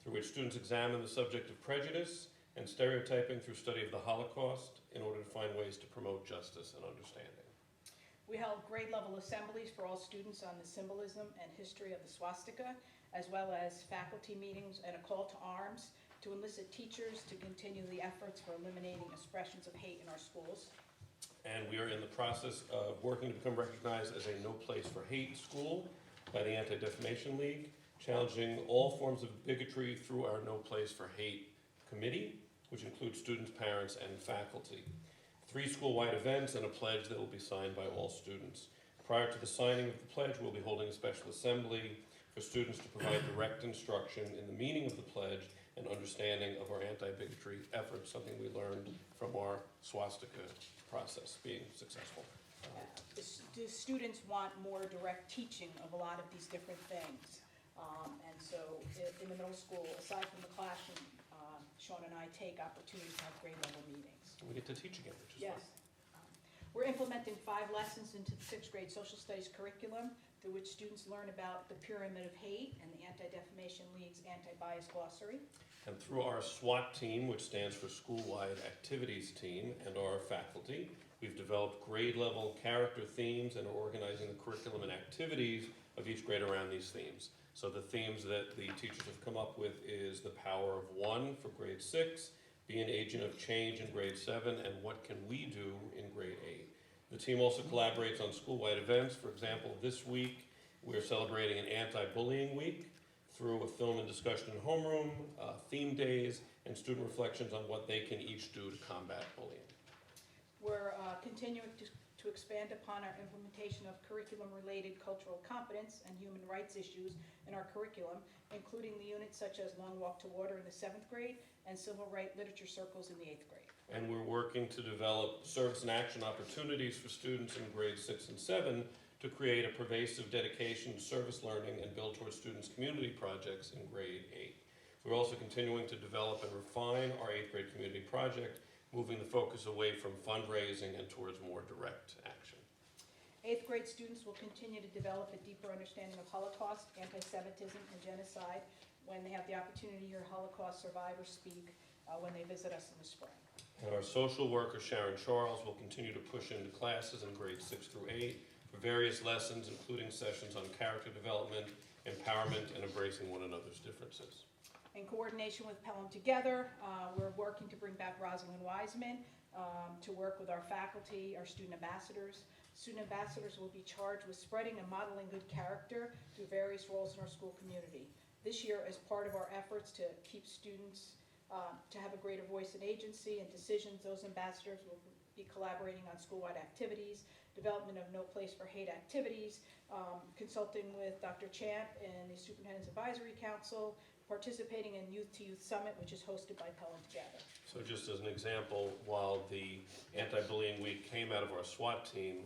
through which students examine the subject of prejudice and stereotyping through study of the Holocaust in order to find ways to promote justice and understanding. We held grade-level assemblies for all students on the symbolism and history of the swastika, as well as faculty meetings and a call to arms to enlist teachers to continue the efforts for eliminating expressions of hate in our schools. And we are in the process of working to become recognized as a No Place for Hate school by the Anti-Defamation League, challenging all forms of bigotry through our No Place for Hate committee, which includes students, parents, and faculty. 3 school-wide events and a pledge that will be signed by all students. Prior to the signing of the pledge, we'll be holding a special assembly for students to provide direct instruction in the meaning of the pledge and understanding of our anti-bigotry efforts, something we learned from our swastika process being successful. The students want more direct teaching of a lot of these different things. And so in the middle school, aside from the classroom, Sean and I take opportunities to have grade-level meetings. We get to teach again, which is Yes. We're implementing 5 lessons into the 6th grade social studies curriculum through which students learn about the pyramid of hate and the Anti-Defamation League's anti-bias glossary. And through our SWAT team, which stands for School-Wide Activities Team, and our faculty, we've developed grade-level character themes and are organizing the curriculum and activities of each grade around these themes. So the themes that the teachers have come up with is the power of one for grade 6, be an agent of change in grade 7, and what can we do in grade 8. The team also collaborates on school-wide events. For example, this week we're celebrating an anti-bullying week through a film and discussion in homeroom, theme days, and student reflections on what they can each do to combat bullying. We're continuing to expand upon our implementation of curriculum-related cultural competence and human rights issues in our curriculum, including the units such as Long Walk to Water in the 7th grade and Civil Rights Literature Circles in the 8th grade. And we're working to develop service and action opportunities for students in grades 6 and 7 to create a pervasive dedication to service learning and build towards students' community projects in grade 8. We're also continuing to develop and refine our 8th grade community project, moving the focus away from fundraising and towards more direct action. 8th grade students will continue to develop a deeper understanding of Holocaust, anti-Semitism, and genocide when they have the opportunity to hear Holocaust survivors speak when they visit us in the spring. And our social worker, Sharon Charles, will continue to push into classes in grades 6 through 8 for various lessons, including sessions on character development, empowerment, and embracing one another's differences. In coordination with Pelham Together, we're working to bring back Rosalind Wiseman to work with our faculty, our student ambassadors, Student ambassadors will be charged with spreading and modeling good character through various roles in our school community. This year, as part of our efforts to keep students to have a greater voice and agency in decisions, those ambassadors will be collaborating on school-wide activities, development of No Place for Hate activities, consulting with Dr. Champ and the Superintendent's Advisory Council, participating in Youth to Youth Summit, which is hosted by Pelham Together. So just as an example, while the anti-bullying week came out of our SWAT team,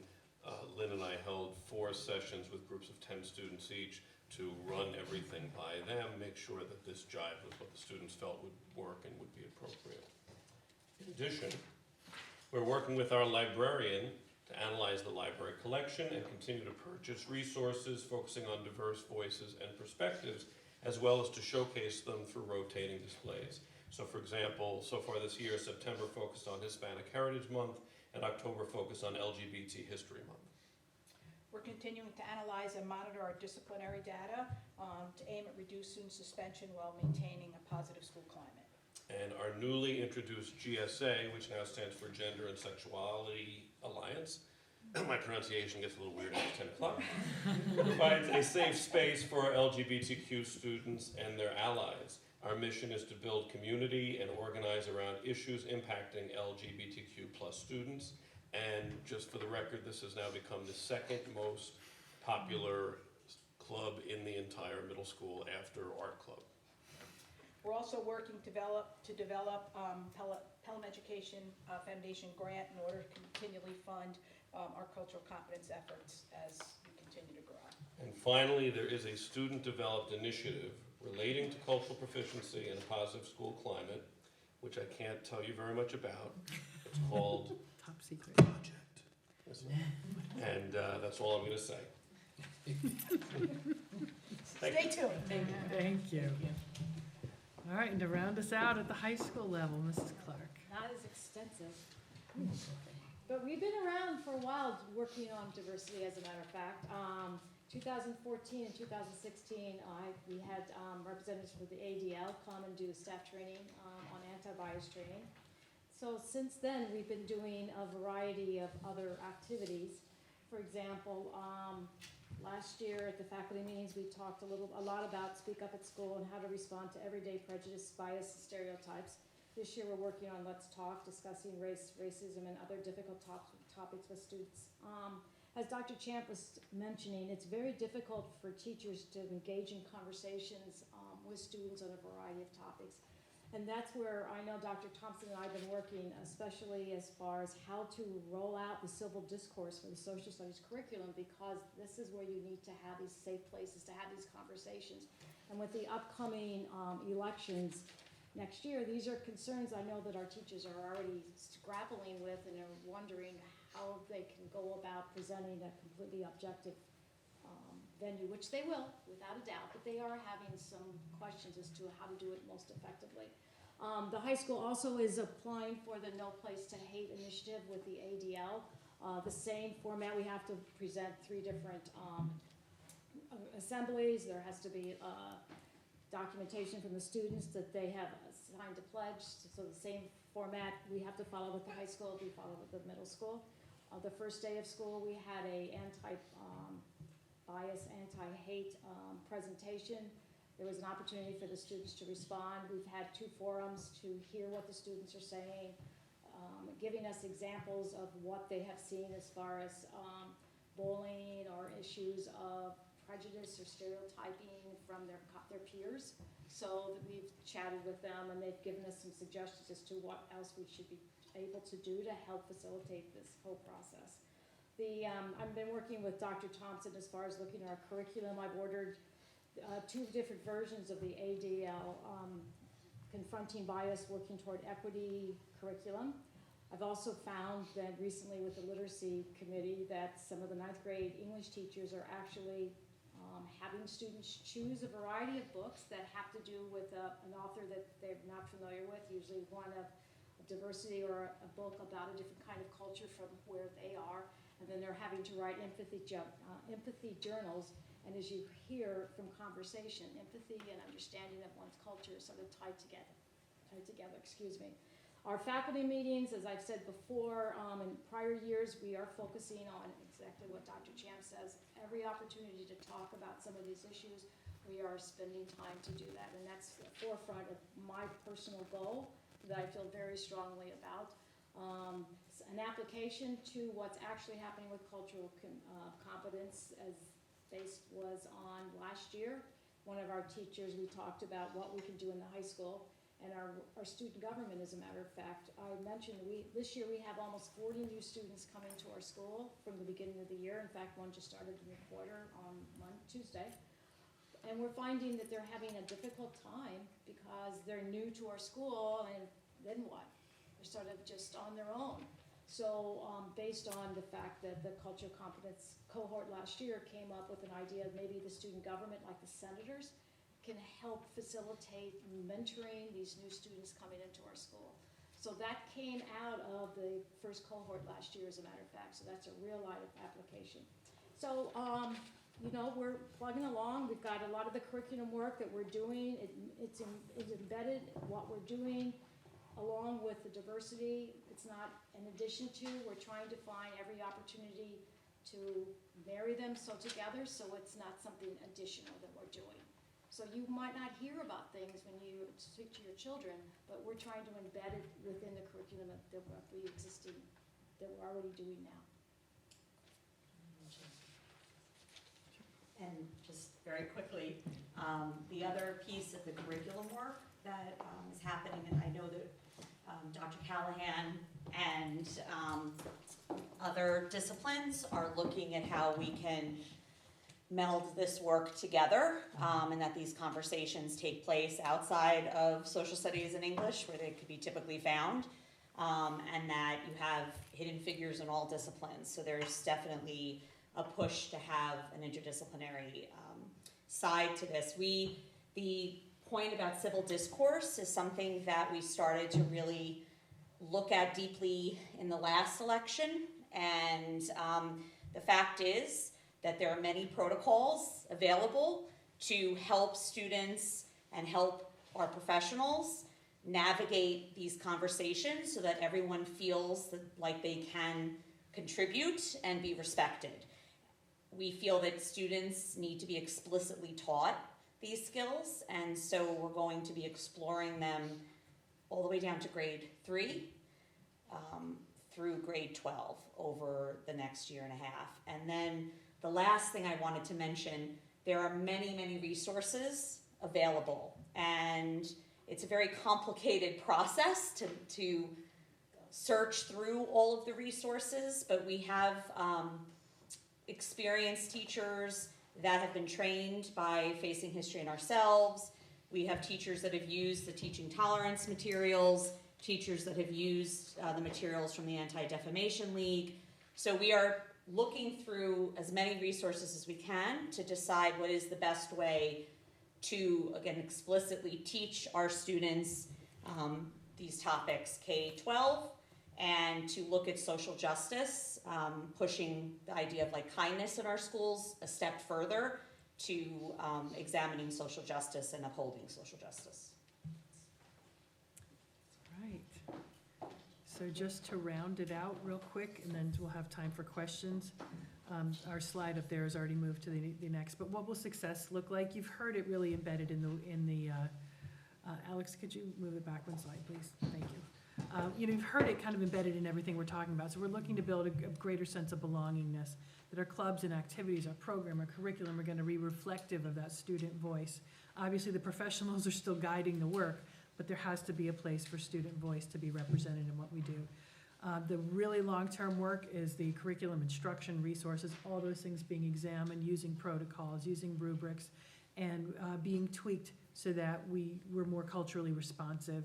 Lynn and I held 4 sessions with groups of 10 students each to run everything by them, make sure that this jived with what the students felt would work and would be appropriate. In addition, we're working with our librarian to analyze the library collection and continue to purchase resources focusing on diverse voices and perspectives, as well as to showcase them through rotating displays. So for example, so far this year, September focused on Hispanic Heritage Month, and October focused on LGBT History Month. We're continuing to analyze and monitor our disciplinary data to aim at reduced student suspension while maintaining a positive school climate. And our newly introduced GSA, which now stands for Gender and Sexuality Alliance, my pronunciation gets a little weird after 10 o'clock, provides a safe space for our LGBTQ students and their allies. Our mission is to build community and organize around issues impacting LGBTQ plus students. And just for the record, this has now become the 2nd most popular club in the entire middle school after Art Club. We're also working to develop Pelham Education Foundation grant in order to continually fund our cultural competence efforts as we continue to grow. And finally, there is a student-developed initiative relating to cultural proficiency and a positive school climate, which I can't tell you very much about. It's called Top secret. Project. And that's all I'm going to say. Stay tuned. Thank you. All right, and to round us out at the high school level, Mrs. Clark. Not as extensive. But we've been around for a while working on diversity, as a matter of fact. 2014 and 2016, we had representatives from the ADL come and do staff training on anti-bias training. So since then, we've been doing a variety of other activities. For example, last year at the faculty meetings, we talked a lot about Speak Up at School and how to respond to everyday prejudice, bias, and stereotypes. This year, we're working on Let's Talk, discussing race, racism, and other difficult topics with students. As Dr. Champ was mentioning, it's very difficult for teachers to engage in conversations with students on a variety of topics. And that's where I know Dr. Thompson and I have been working, especially as far as how to roll out the civil discourse for the social studies curriculum, because this is where you need to have these safe places to have these conversations. And with the upcoming elections next year, these are concerns I know that our teachers are already grappling with and are wondering how they can go about presenting a completely objective venue, which they will, without a doubt, but they are having some questions as to how to do it most effectively. The high school also is applying for the No Place to Hate initiative with the ADL. The same format, we have to present 3 different assemblies. There has to be documentation from the students that they have signed a pledge. So the same format we have to follow with the high school, we follow with the middle school. The first day of school, we had a anti-bias, anti-hate presentation. There was an opportunity for the students to respond. We've had 2 forums to hear what the students are saying, giving us examples of what they have seen as far as bullying or issues of prejudice or stereotyping from their peers. So we've chatted with them, and they've given us some suggestions as to what else we should be able to do to help facilitate this whole process. I've been working with Dr. Thompson as far as looking at our curriculum. I've ordered 2 different versions of the ADL Confronting Bias, Working Toward Equity curriculum. I've also found that recently with the Literacy Committee that some of the 9th grade English teachers are actually having students choose a variety of books that have to do with an author that they're not familiar with, usually one of diversity or a book about a different kind of culture from where they are, and then they're having to write empathy journals. And as you hear from conversation, empathy and understanding of one's culture is sort of tied together. Our faculty meetings, as I've said before, in prior years, we are focusing on exactly what Dr. Champ says, every opportunity to talk about some of these issues, we are spending time to do that, and that's the forefront of my personal goal that I feel very strongly about. An application to what's actually happening with cultural competence, as FACE was on last year. One of our teachers, we talked about what we can do in the high school, and our student government, as a matter of fact. I mentioned this year we have almost 40 new students coming to our school from the beginning of the year. In fact, one just started in the quarter on Tuesday. And we're finding that they're having a difficult time because they're new to our school, and then what? They're sort of just on their own. So based on the fact that the cultural competence cohort last year came up with an idea of maybe the student government, like the senators, can help facilitate mentoring these new students coming into our school. So that came out of the first cohort last year, as a matter of fact, so that's a real life application. So, you know, we're plugging along. We've got a lot of the curriculum work that we're doing. It's embedded what we're doing along with the diversity. It's not in addition to. We're trying to find every opportunity to marry them together, so it's not something additional that we're doing. So you might not hear about things when you speak to your children, but we're trying to embed it within the curriculum that we're already doing now. And just very quickly, the other piece of the curriculum work that is happening, and I know that Dr. Callahan and other disciplines are looking at how we can meld this work together, and that these conversations take place outside of social studies and English, where they could be typically found, and that you have hidden figures in all disciplines. So there's definitely a push to have an interdisciplinary side to this. The point about civil discourse is something that we started to really look at deeply in the last election, and the fact is that there are many protocols available to help students and help our professionals navigate these conversations so that everyone feels like they can contribute and be respected. We feel that students need to be explicitly taught these skills, and so we're going to be exploring them all the way down to grade 3 through grade 12 over the next year and a half. And then the last thing I wanted to mention, there are many, many resources available, and it's a very complicated process to search through all of the resources, but we have experienced teachers that have been trained by Facing History and ourselves. We have teachers that have used the teaching tolerance materials, teachers that have used the materials from the Anti-Defamation League. So we are looking through as many resources as we can to decide what is the best way to, again, explicitly teach our students these topics K-12, and to look at social justice, pushing the idea of like kindness in our schools a step further to examining social justice and upholding social justice. Right. So just to round it out real quick, and then we'll have time for questions. Our slide up there has already moved to the next, but what will success look like? You've heard it really embedded in the Alex, could you move it back one slide, please? Thank you. You've heard it kind of embedded in everything we're talking about. So we're looking to build a greater sense of belongingness, that our clubs and activities, our program, our curriculum are going to be reflective of that student voice. Obviously, the professionals are still guiding the work, but there has to be a place for student voice to be represented in what we do. The really long-term work is the curriculum, instruction, resources, all those things being examined, using protocols, using rubrics, and being tweaked so that we're more culturally responsive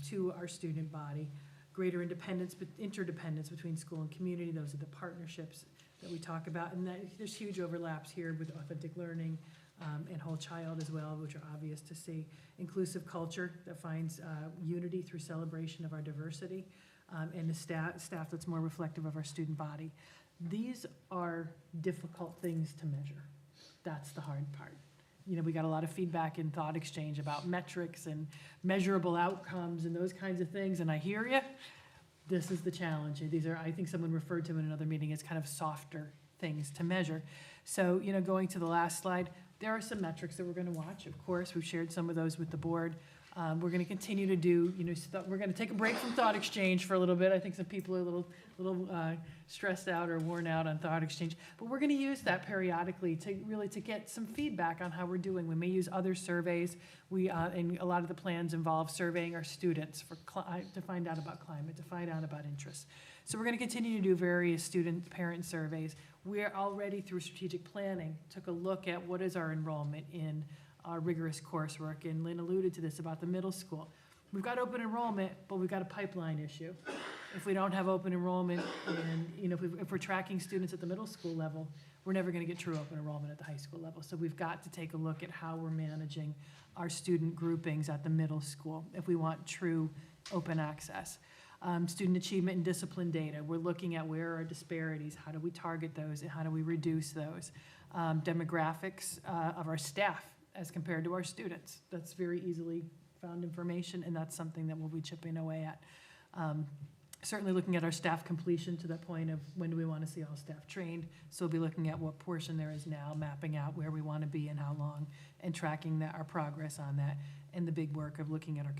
to our student body. Greater independence, but interdependence between school and community. Those are the partnerships that we talk about. And there's huge overlaps here with authentic learning and whole child as well, which are obvious to see. Inclusive culture that finds unity through celebration of our diversity, and the staff that's more reflective of our student body. These are difficult things to measure. That's the hard part. we got a lot of feedback in thought exchange about metrics and measurable outcomes and those kinds of things, and I hear you. This is the challenge. These are, I think someone referred to them in another meeting as kind of softer things to measure. So, going to the last slide, there are some metrics that we're going to watch, of course. We've shared some of those with the board. We're going to continue to do, we're going to take a break from thought exchange for a little bit. I think some people are a little stressed out or worn out on thought exchange. But we're going to use that periodically to get some feedback on how we're doing. We may use other surveys. And a lot of the plans involve surveying our students to find out about climate, to find out about interests. So we're going to continue to do various student parent surveys. We're already, through strategic planning, took a look at what is our enrollment in our rigorous coursework, and Lynn alluded to this about the middle school. We've got open enrollment, but we've got a pipeline issue. If we don't have open enrollment, and if we're tracking students at the middle school level, we're never going to get true open enrollment at the high school level. So we've got to take a look at how we're managing our student groupings at the middle school if we want true open access. Student achievement and discipline data, we're looking at where are disparities, how do we target those, and how do we reduce those. Demographics of our staff as compared to our students. That's very easily found information, and that's something that we'll be chipping away at. Certainly looking at our staff completion to the point of when do we want to see all staff trained. So we'll be looking at what portion there is now, mapping out where we want to be and how long, and tracking our progress on that, and the big work of looking at our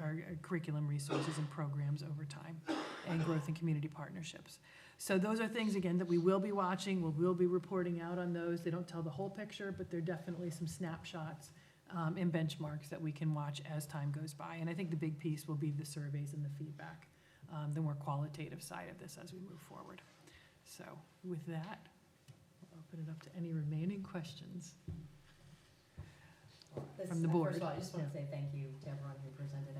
our curriculum resources and programs over time, and growth in community partnerships. So those are things, again, that we will be watching. We'll be reporting out on those. They don't tell the whole picture, but they're definitely some snapshots and benchmarks that we can watch as time goes by. And I think the big piece will be the surveys and the feedback, the more qualitative side of this as we move forward. So with that, we'll open it up to any remaining questions from the board. First of all, I just want to say thank you to everyone who presented.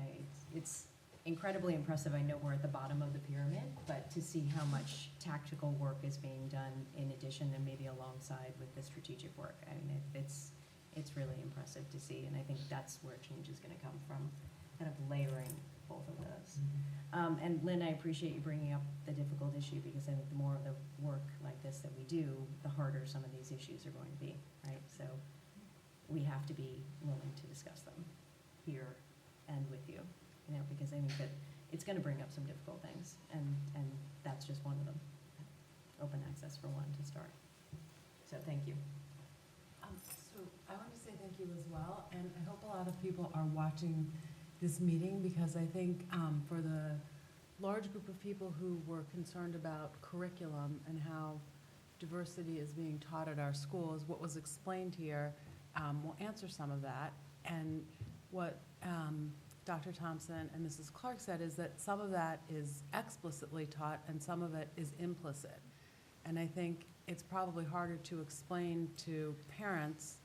It's incredibly impressive. I know we're at the bottom of the pyramid, but to see how much tactical work is being done in addition and maybe alongside with the strategic work, I mean, it's really impressive to see, and I think that's where change is going to come from, kind of layering both of those. And Lynn, I appreciate you bringing up the difficult issue, because I think the more of the work like this that we do, the harder some of these issues are going to be, right? So we have to be willing to discuss them here and with you, because I think that it's going to bring up some difficult things, and that's just one of them. Open access for one to start. So thank you. So I want to say thank you as well, and I hope a lot of people are watching this meeting, because I think for the large group of people who were concerned about curriculum and how diversity is being taught at our schools, what was explained here will answer some of that. And what Dr. Thompson and Mrs. Clark said is that some of that is explicitly taught and some of it is implicit. And I think it's probably harder to explain to parents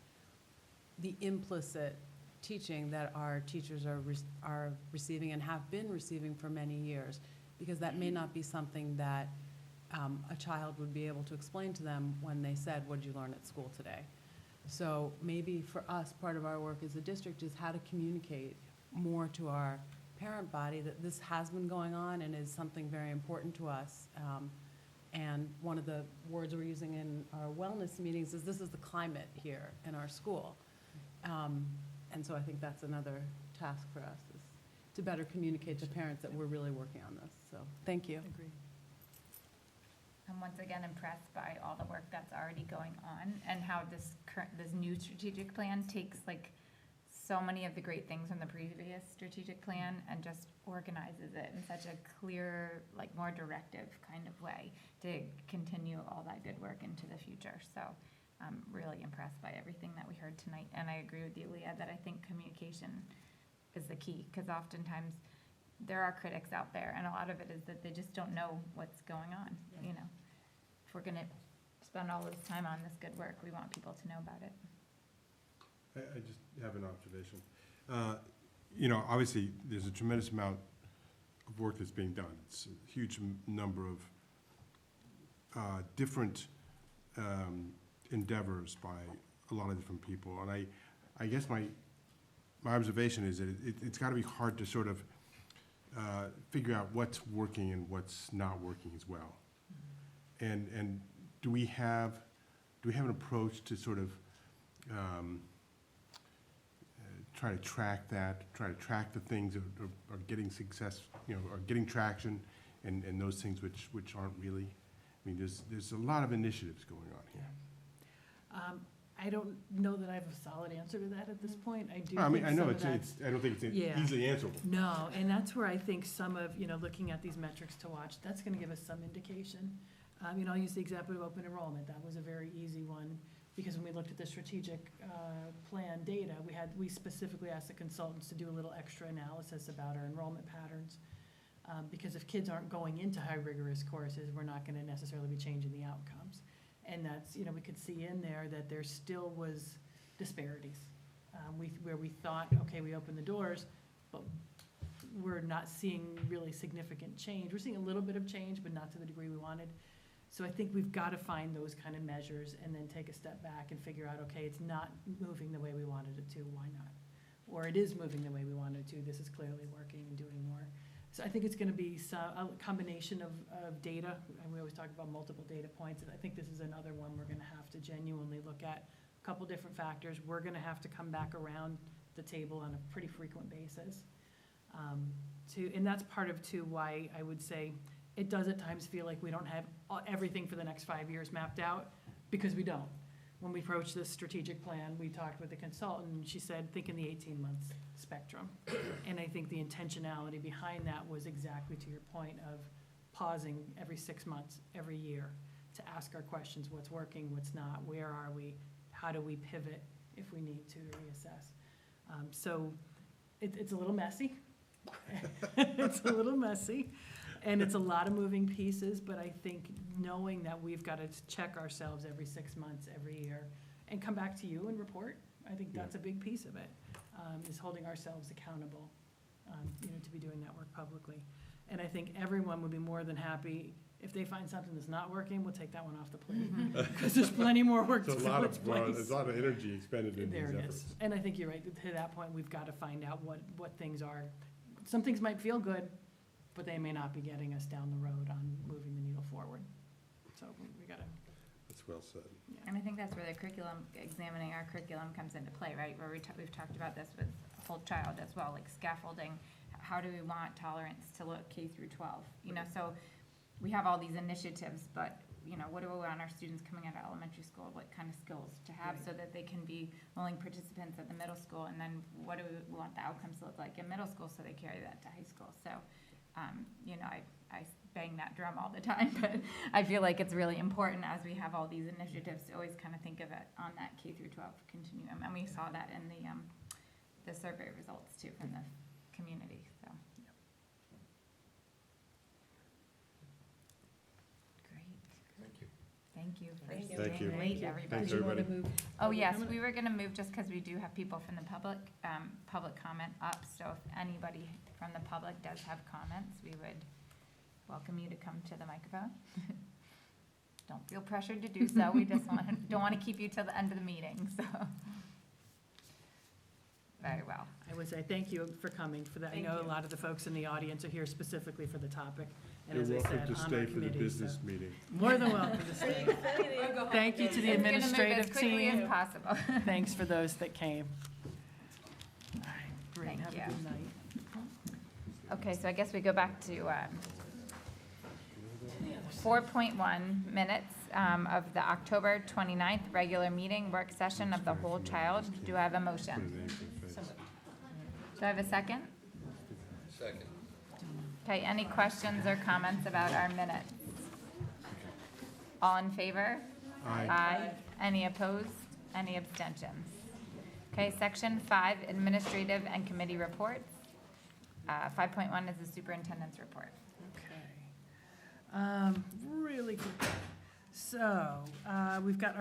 the implicit teaching that our teachers are receiving and have been receiving for many years, because that may not be something that a child would be able to explain to them when they said, "What did you learn at school today?" So maybe for us, part of our work as a district is how to communicate more to our parent body that this has been going on and is something very important to us. And one of the words we're using in our wellness meetings is this is the climate here in our school. And so I think that's another task for us, is to better communicate to parents that we're really working on this. So thank you. Agreed. I'm once again impressed by all the work that's already going on, and how this new strategic plan takes so many of the great things from the previous strategic plan and just organizes it in such a clear, more directive kind of way to continue all that good work into the future. So I'm really impressed by everything that we heard tonight, and I agree with you, Leah, that I think communication is the key, because oftentimes there are critics out there, and a lot of it is that they just don't know what's going on. If we're going to spend all this time on this good work, we want people to know about it. I just have an observation. Obviously, there's a tremendous amount of work that's being done. It's a huge number of different endeavors by a lot of different people. And I guess my observation is that it's got to be hard to sort of figure out what's working and what's not working as well. And do we have an approach to sort of try to track that, try to track the things that are getting success, are getting traction, and those things which aren't really. I mean, there's a lot of initiatives going on here. I don't know that I have a solid answer to that at this point. I do. I mean, think I know some of it's, I don't think it's Yeah. easily answerable. No, and that's where I think some of, looking at these metrics to watch, that's gonna give us some indication. I'll use the example of open enrollment. That was a very easy one, because when we looked at the strategic plan data, we specifically asked the consultants to do a little extra analysis about our enrollment patterns. Because if kids aren't going into high rigorous courses, we're not gonna necessarily be changing the outcomes. And that's, we could see in there that there still was disparities. Where we thought, okay, we opened the doors, but we're not seeing really significant change. We're seeing a little bit of change, but not to the degree we wanted. So I think we've got to find those kind of measures and then take a step back and figure out, okay, it's not moving the way we wanted it to, why not? Or it is moving the way we wanted it to, this is clearly working and doing more. So I think it's gonna be a combination of data, and we always talk about multiple data points, and I think this is another one we're gonna have to genuinely look at. A couple different factors, we're gonna have to come back around the table on a pretty frequent basis. And that's part of too why I would say it does at times feel like we don't have everything for the next 5 years mapped out, because we don't. When we approached this strategic plan, we talked with the consultant, and she said, think in the 18 months spectrum. And I think the intentionality behind that was exactly to your point of pausing every 6 months, every year, to ask our questions, what's working, what's not, where are we, how do we pivot if we need to reassess. So it's a little messy. It's a little messy. And it's a lot of moving pieces, but I think knowing that we've got to check ourselves every 6 months, every year, and come back to you and report, I think that's a big piece of it, is holding ourselves accountable, to be doing that work publicly. And I think everyone would be more than happy if they find something that's not working, we'll take that one off the plate. Because there's plenty more work to fill its place. There's a lot of energy expended in these There it efforts. is. And I think you're right, to that point, we've got to find out what things are. Some things might feel good, but they may not be getting us down the road on moving the needle forward. So we gotta. That's well said. Yeah. And I think that's where the curriculum, examining our curriculum comes into play, right? Where we've talked about this with whole child as well, like scaffolding. How do we want tolerance to look K through 12? So we have all these initiatives, but what do we want our students coming out of elementary school, what kind of skills to have so that they can be willing participants at the middle school, and then what do we want the outcomes to look like in middle school so they carry that to high school? So I bang that drum all the time, but I feel like it's really important as we have all these initiatives to always kind of think of it on that K through 12 continuum. And we saw that in the survey results too from the community, so. Great. Thank you. Thank you for Thank you. staying Thank you. late, everybody. Thanks, everybody. Oh, yes, we were gonna move just because we do have people from the public comment up, so if anybody from the public does have comments, we would welcome you to come to the microphone. Don't feel pressured to do so, we just don't want to keep you till the end of the meeting, so. Very well. I would say thank you for coming for that. I Thank know you. a lot of the folks in the audience are here specifically for the topic. And You're as I welcome said, to on our stay for the committee, business so- meeting. More than welcome to stay. Thank you to the It's gonna move administrative as quickly as team. possible. Thanks for those that came. All right, great, Thank have a you. good night. Okay, so I guess we go back to 4.1 minutes of the October 29th regular meeting work session of the whole child. Do I have a motion? Do I have a second? Second. Okay, any questions or comments about our minutes? All in favor? Aye. Any opposed? Any abstentions? Okay, section 5, administrative and committee reports. 5.1 is the superintendent's report. Okay. Really quick. So, we've got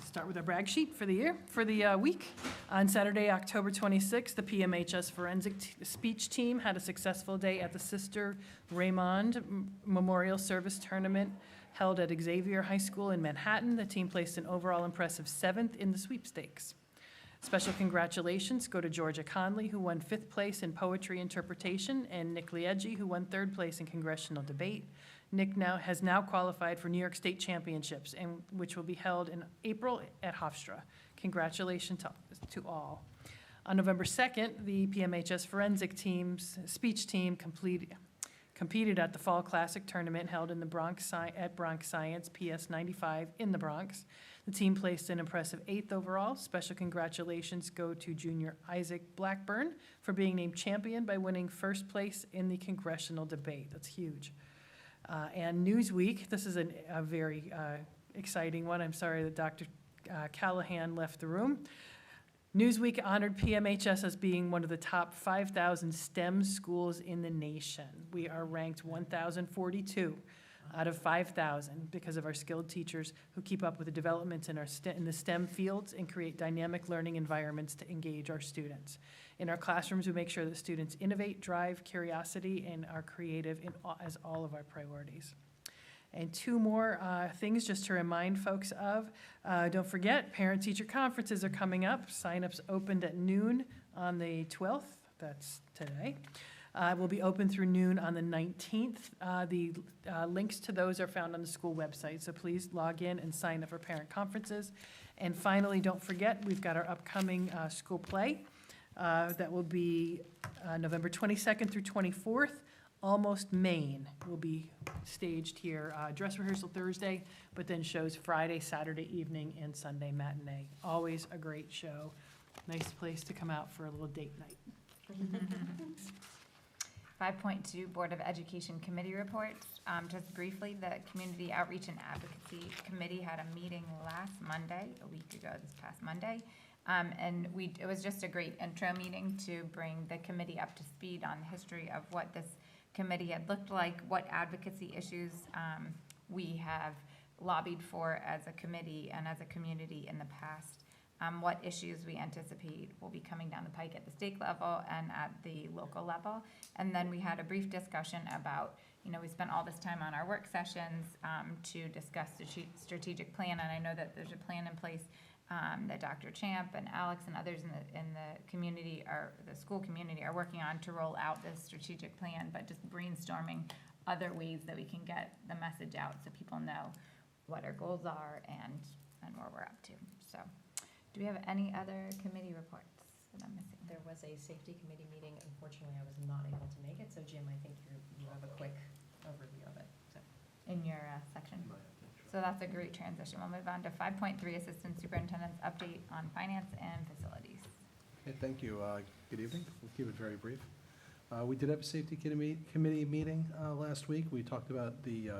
start with our brag sheet for the year, for the week. On Saturday, October 26th, the PMHS forensic speech team had a successful day at the Sister Raymond Memorial Service Tournament held at Xavier High School in Manhattan. The team placed an overall impressive 7th in the sweepstakes. Special congratulations go to Georgia Conley, who won 5th place in poetry interpretation, and Nick Lieggi, who won 3rd place in congressional debate. Nick has now qualified for New York State Championships, which will be held in April at Hofstra. Congratulations to all. On November 2nd, the PMHS forensic team's speech team competed at the Fall Classic Tournament held in the at Bronx Science PS 95 in the Bronx. The team placed an impressive 8th overall. Special congratulations go to junior Isaac Blackburn for being named champion by winning first place in the congressional debate. That's huge. And Newsweek, this is a very exciting one. I'm sorry that Dr. Callahan left the room. Newsweek honored PMHS as being one of the top 5,000 STEM schools in the nation. We are ranked 1,042 out of 5,000 because of our skilled teachers who keep up with the developments in the STEM fields and create dynamic learning environments to engage our students. In our classrooms, we make sure that students innovate, drive curiosity, and are creative as all of our priorities. And two more things just to remind folks of. Don't forget, parent-teacher conferences are coming up. Sign-ups opened at noon on the 12th. That's today. Will be open through noon on the 19th. The links to those are found on the school website, so please log in and sign up for parent conferences. And finally, don't forget, we've got our upcoming school play that will be November 22nd through 24th. Almost Maine will be staged here. Dress rehearsal Thursday, but then shows Friday, Saturday evening, and Sunday matinee. Always a great show. Nice place to come out for a little date night. 5.2 Board of Education Committee reports. Just briefly, the Community Outreach and Advocacy Committee had a meeting last Monday, a week ago, this past Monday. And it was just a great intro meeting to bring the committee up to speed on the history of what this committee had looked like, what advocacy issues we have lobbied for as a committee and as a community in the past, what issues we anticipate will be coming down the pike at the state level and at the local level. And then we had a brief discussion about, we spent all this time on our work sessions to discuss the strategic plan, and I know that there's a plan in place that Dr. Champ and Alex and others in the community, the school community, are working on to roll out this strategic plan, but just brainstorming other ways that we can get the message out so people know what our goals are and where we're up to. So, do we have any other committee reports that I'm missing? There was a safety committee meeting. Unfortunately, I was not able to make it, so Jim, I think you have a quick overview of it. So. In your section. So that's a great transition. We'll move on to 5.3, Assistant Superintendent's Update on Finance and Facilities. Hey, thank you. Good evening. We'll keep it very brief. We did have a safety committee meeting last week. We talked about the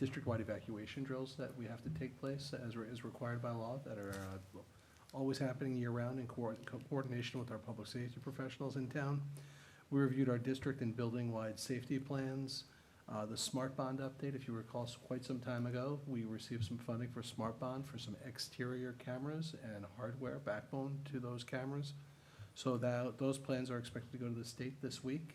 district-wide evacuation drills that we have to take place as required by law, that are always happening year-round in coordination with our public safety professionals in town. We reviewed our district and building-wide safety plans. The Smart Bond update, if you recall, quite some time ago, we received some funding for Smart Bond for some exterior cameras and hardware backbone to those cameras. So those plans are expected to go to the state this week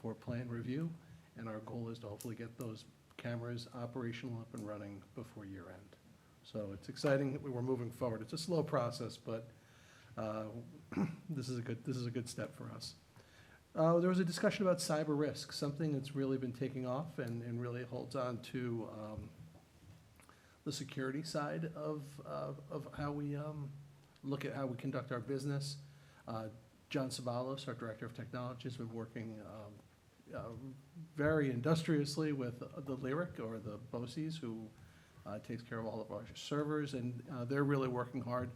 for plan review, and our goal is to hopefully get those cameras operational up and running before year end. So it's exciting that we're moving forward. It's a slow process, but this is a good step for us. There was a discussion about cyber risk, something that's really been taking off and really holds on to the security side of how we look at how we conduct our business. John Savalos, our Director of Technology, has been working very industriously with the Lyric, or the BOCES, who takes care of all of our servers, and they're really working hard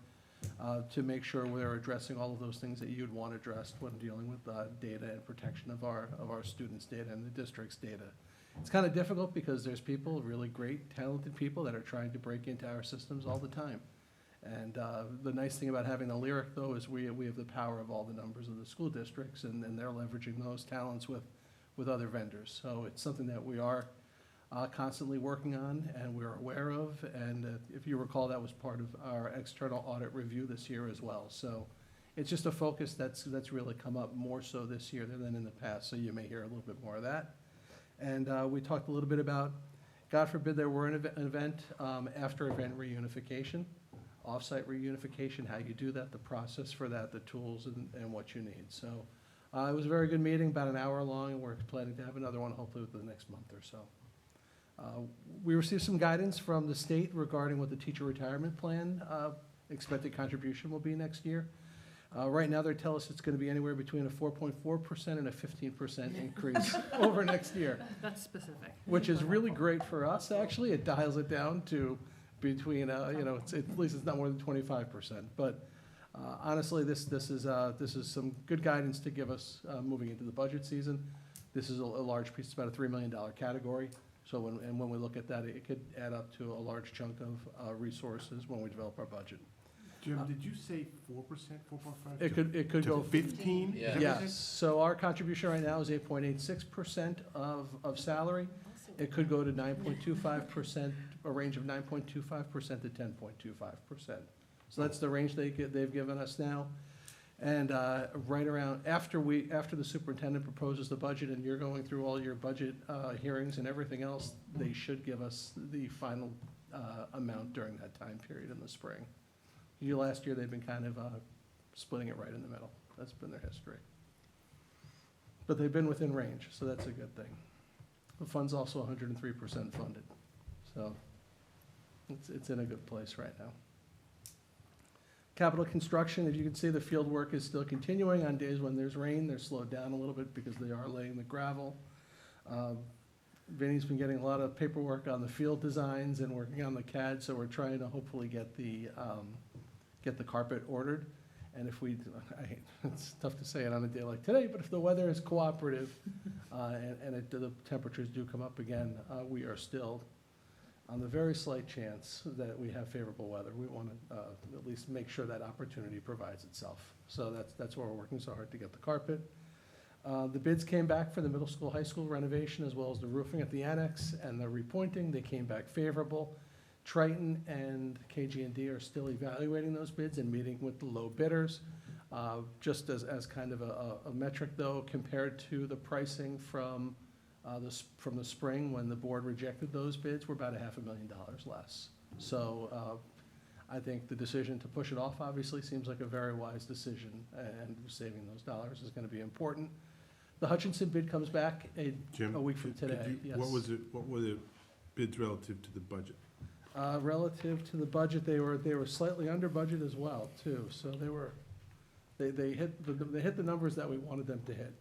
to make sure we're addressing all of those things that you'd want addressed when dealing with data and protection of our students' data and the district's data. It's kind of difficult because there's people, really great, talented people, that are trying to break into our systems all the time. And the nice thing about having the Lyric, though, is we have the power of all the numbers of the school districts, and they're leveraging those talents with other vendors. So it's something that we are constantly working on and we're aware of, and if you recall, that was part of our external audit review this year as well. So it's just a focus that's really come up more so this year than in the past, so you may hear a little bit more of that. And we talked a little bit about, God forbid there were an event, after event reunification, offsite reunification, how you do that, the process for that, the tools and what you need. So it was a very good meeting, about an hour long, and we're planning to have another one hopefully within the next month or so. We received some guidance from the state regarding what the teacher retirement plan expected contribution will be next year. Right now, they tell us it's gonna be anywhere between a 4.4% and a 15% increase over next year, That's specific. which is really great for us, actually. It dials it down to between, at least it's not more than 25%. But honestly, this is some good guidance to give us moving into the budget season. This is a large piece, it's about a $3 million category. So when we look at that, it could add up to a large chunk of resources when we develop our budget. Jim, did you say 4%, 4.5? It could go 15? Yes, so our contribution right now is 8.86% of salary. It could go to 9.25%, a range of 9.25% to 10.25%. So that's the range they've given us now. And right around, after the superintendent proposes the budget and you're going through all your budget hearings and everything else, they should give us the final amount during that time period in the spring. Last year, they've been kind of splitting it right in the middle. That's been their history. But they've been within range, so that's a good thing. The fund's also 103% funded, so it's in a good place right now. Capital construction, as you can see, the field work is still continuing. On days when there's rain, they're slowed down a little bit because they are laying the gravel. Vinny's been getting a lot of paperwork on the field designs and working on the CAD, so we're trying to hopefully get the carpet ordered. And if it's tough to say it on a day like today, but if the weather is cooperative and the temperatures do come up again, we are still on the very slight chance that we have favorable weather. We want to at least make sure that opportunity provides itself. So that's why we're working so hard to get the carpet. The bids came back for the middle school, high school renovation, as well as the roofing at the annex and the repointing. They came back favorable. Triton and KG&D are still evaluating those bids and meeting with the low bidders. Just as kind of a metric though, compared to the pricing from the spring when the board rejected those bids, we're about $500,000 less. So I think the decision to push it off obviously seems like a very wise decision, and saving those dollars is going to be important. The Hutchinson bid comes back a week from today. Yes. What were the bids relative to the budget? Relative to the budget, they were slightly under budget as well too. So they hit the numbers that we wanted them to hit.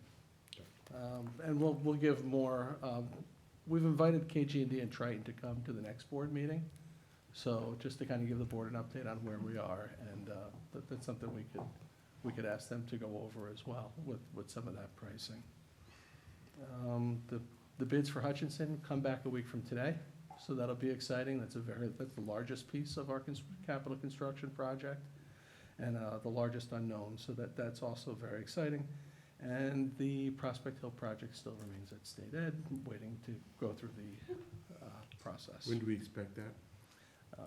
And we'll give more. We've invited KG&D and Triton to come to the next board meeting. So just to kind of give the board an update on where we are, and that's something we could ask them to go over as well with some of that pricing. The bids for Hutchinson come back a week from today. So that'll be exciting. That's the largest piece of our capital construction project, and the largest unknown. So that's also very exciting. And the Prospect Hill project still remains at state ed, waiting to go through the process. When do we expect that?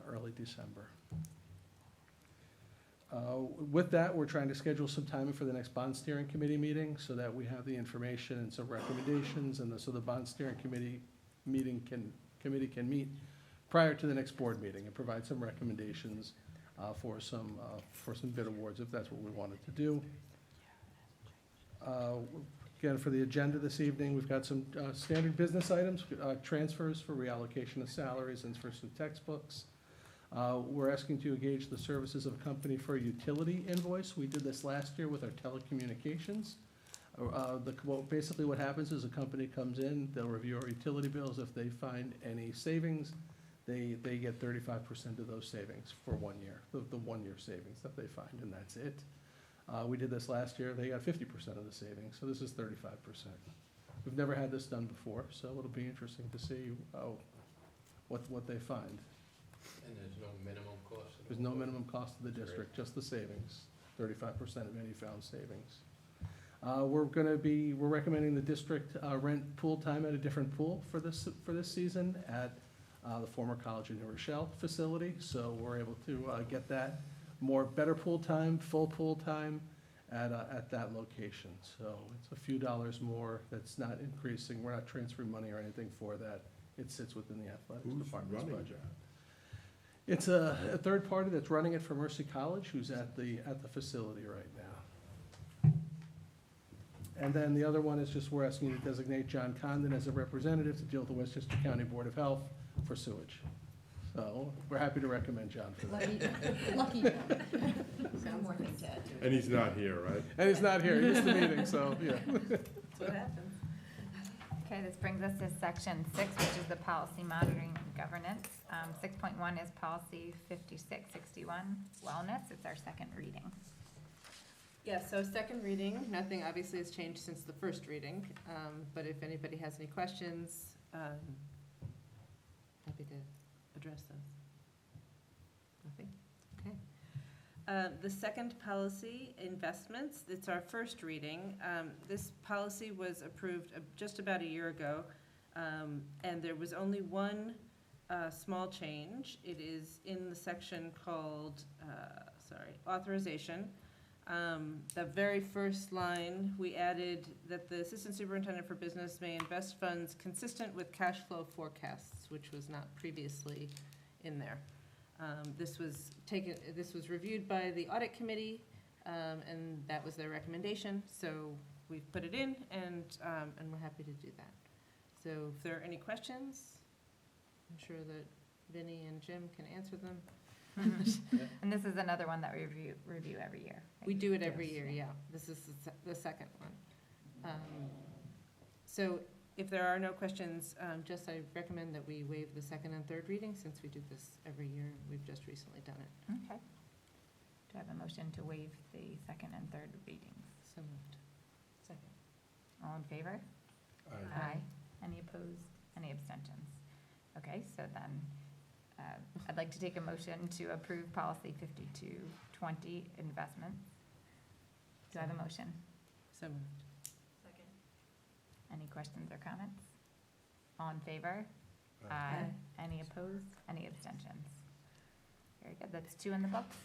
Early December. With that, we're trying to schedule some time for the next bond steering committee meeting so that we have the information and some recommendations, and so the bond steering committee can meet prior to the next board meeting and provide some recommendations for some bid awards if that's what we wanted to do. Again, for the agenda this evening, we've got some standard business items, transfers for reallocation of salaries and for some textbooks. We're asking to engage the services of a company for a utility invoice. We did this last year with our telecommunications. Basically what happens is a company comes in, they'll review our utility bills. If they find any savings, they get 35% of those savings for 1 year, the 1 year savings that they find, and that's it. We did this last year, they got 50% of the savings, so this is 35%. We've never had this done before, so it'll be interesting to see what they find. And there's no minimum cost? There's no minimum cost to the district, just the savings, 35% of any found savings. We're recommending the district rent pool time at a different pool for this season at the former College of New Rochelle facility. So we're able to get that better pool time, full pool time at that location. So it's a few dollars more. That's not increasing. We're not transferring money or anything for that. It sits within the athletics department's budget. It's a third party that's running it for Mercy College, who's at the facility right now. And then the other one is just we're asking you to designate John Condon as a representative to deal with the Westchester County Board of Health for sewage. We're happy to recommend John for that. Lucky One more thing to add to it. And he's not here, right? And he's not here, he missed the meeting, so, yeah. That's what happens. Okay, this brings us to section 6, which is the policy monitoring and governance. 6.1 is policy 5661, wellness. It's our second reading. Yeah, so second reading, nothing obviously has changed since the first reading, but if anybody has any questions, happy to address those. Nothing? Okay. The second policy, investments, it's our first reading. This policy was approved just about a year ago, and there was only one small change. It is in the section called, authorization. The very first line, we added that the Assistant Superintendent for Business may invest funds consistent with cash flow forecasts, which was not previously in there. This was reviewed by the Audit Committee, and that was their recommendation, so we've put it in, and we're happy to do that. So if there are any questions, I'm sure that Vinny and Jim can answer them. And this is another one that we review every year. Right? We do it every year, yeah. This is the second one. So if there are no questions, I recommend that we waive the second and third reading, since we do this every year. We've just recently done it. Okay. Do I have a motion to waive the second and third readings? So moved. Second. All in favor? Aye. Any opposed? Any abstentions? Okay, so then I'd like to take a motion to approve policy 5220, investments. Do I have a motion? So moved. Second. Any questions or comments? All in favor? Aye. Any opposed? Any abstentions? Very good, that's 2 in the books.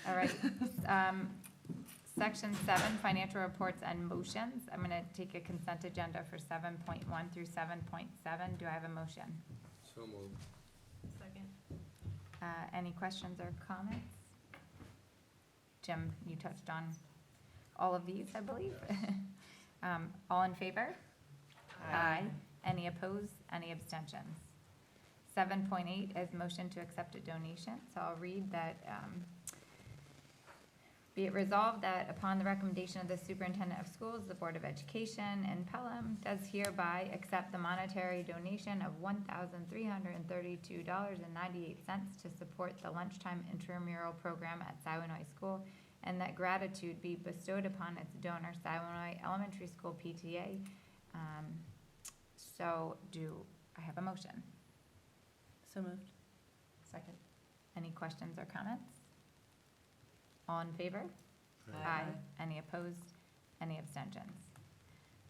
All right. Section 7, financial reports and motions. I'm going to take a consent agenda for 7.1 through 7.7. Do I have a motion? So moved. Second. Any questions or comments? Jim, you touched on all of these, I believe. All in favor? Aye. Any opposed? Any abstentions? 7.8 is motion to accept a donation. So I'll read that. Be it resolved that upon the recommendation of the Superintendent of Schools, the Board of Education and Pelham does hereby accept the monetary donation of $1,332.98 to support the lunchtime intramural program at Siwanoy School, and that gratitude be bestowed upon its donor, Siwanoy Elementary School PTA. So do I have a motion? So moved. Second. Any questions or comments? All in favor? Aye. Any opposed? Any abstentions?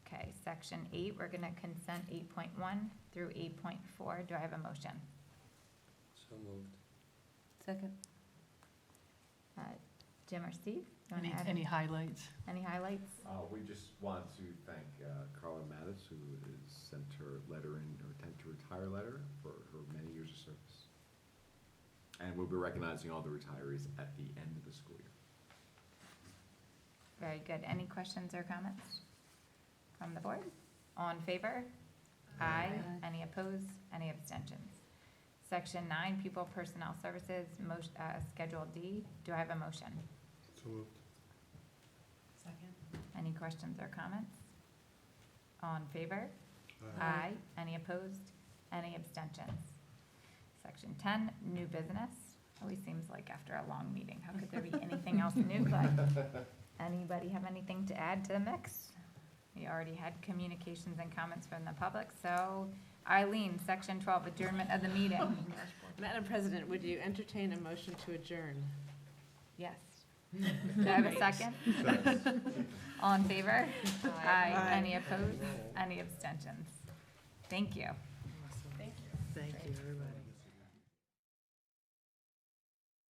Okay, section 8, we're gonna consent 8.1 through 8.4. Do I have a motion? So moved. Second. Jim or Steve? You wanna add Any highlights? Any highlights? We just want to thank Carla Mattis, who has sent her letter in, her intent to retire letter for her many years of service. And we'll be recognizing all the retirees at the end of the school year. Very good. Any questions or comments from the board? All in favor? Aye. Any opposed? Any abstentions? Section 9, People Personnel Services, Schedule D. Do I have a motion? So moved. Second. Any questions or comments? All in favor? Aye. Any opposed? Any abstentions? Section 10, New Business. Always seems like after a long meeting, how could there be anything else new? But anybody have anything to add to the mix? We already had communications and comments from the public, so Eileen, Section 12, adjournment of the meeting. Madam President, would you entertain a motion to adjourn? Yes. Do I have a second? All in favor? Aye. Any opposed? Any abstentions? Thank you. Thank you, everybody.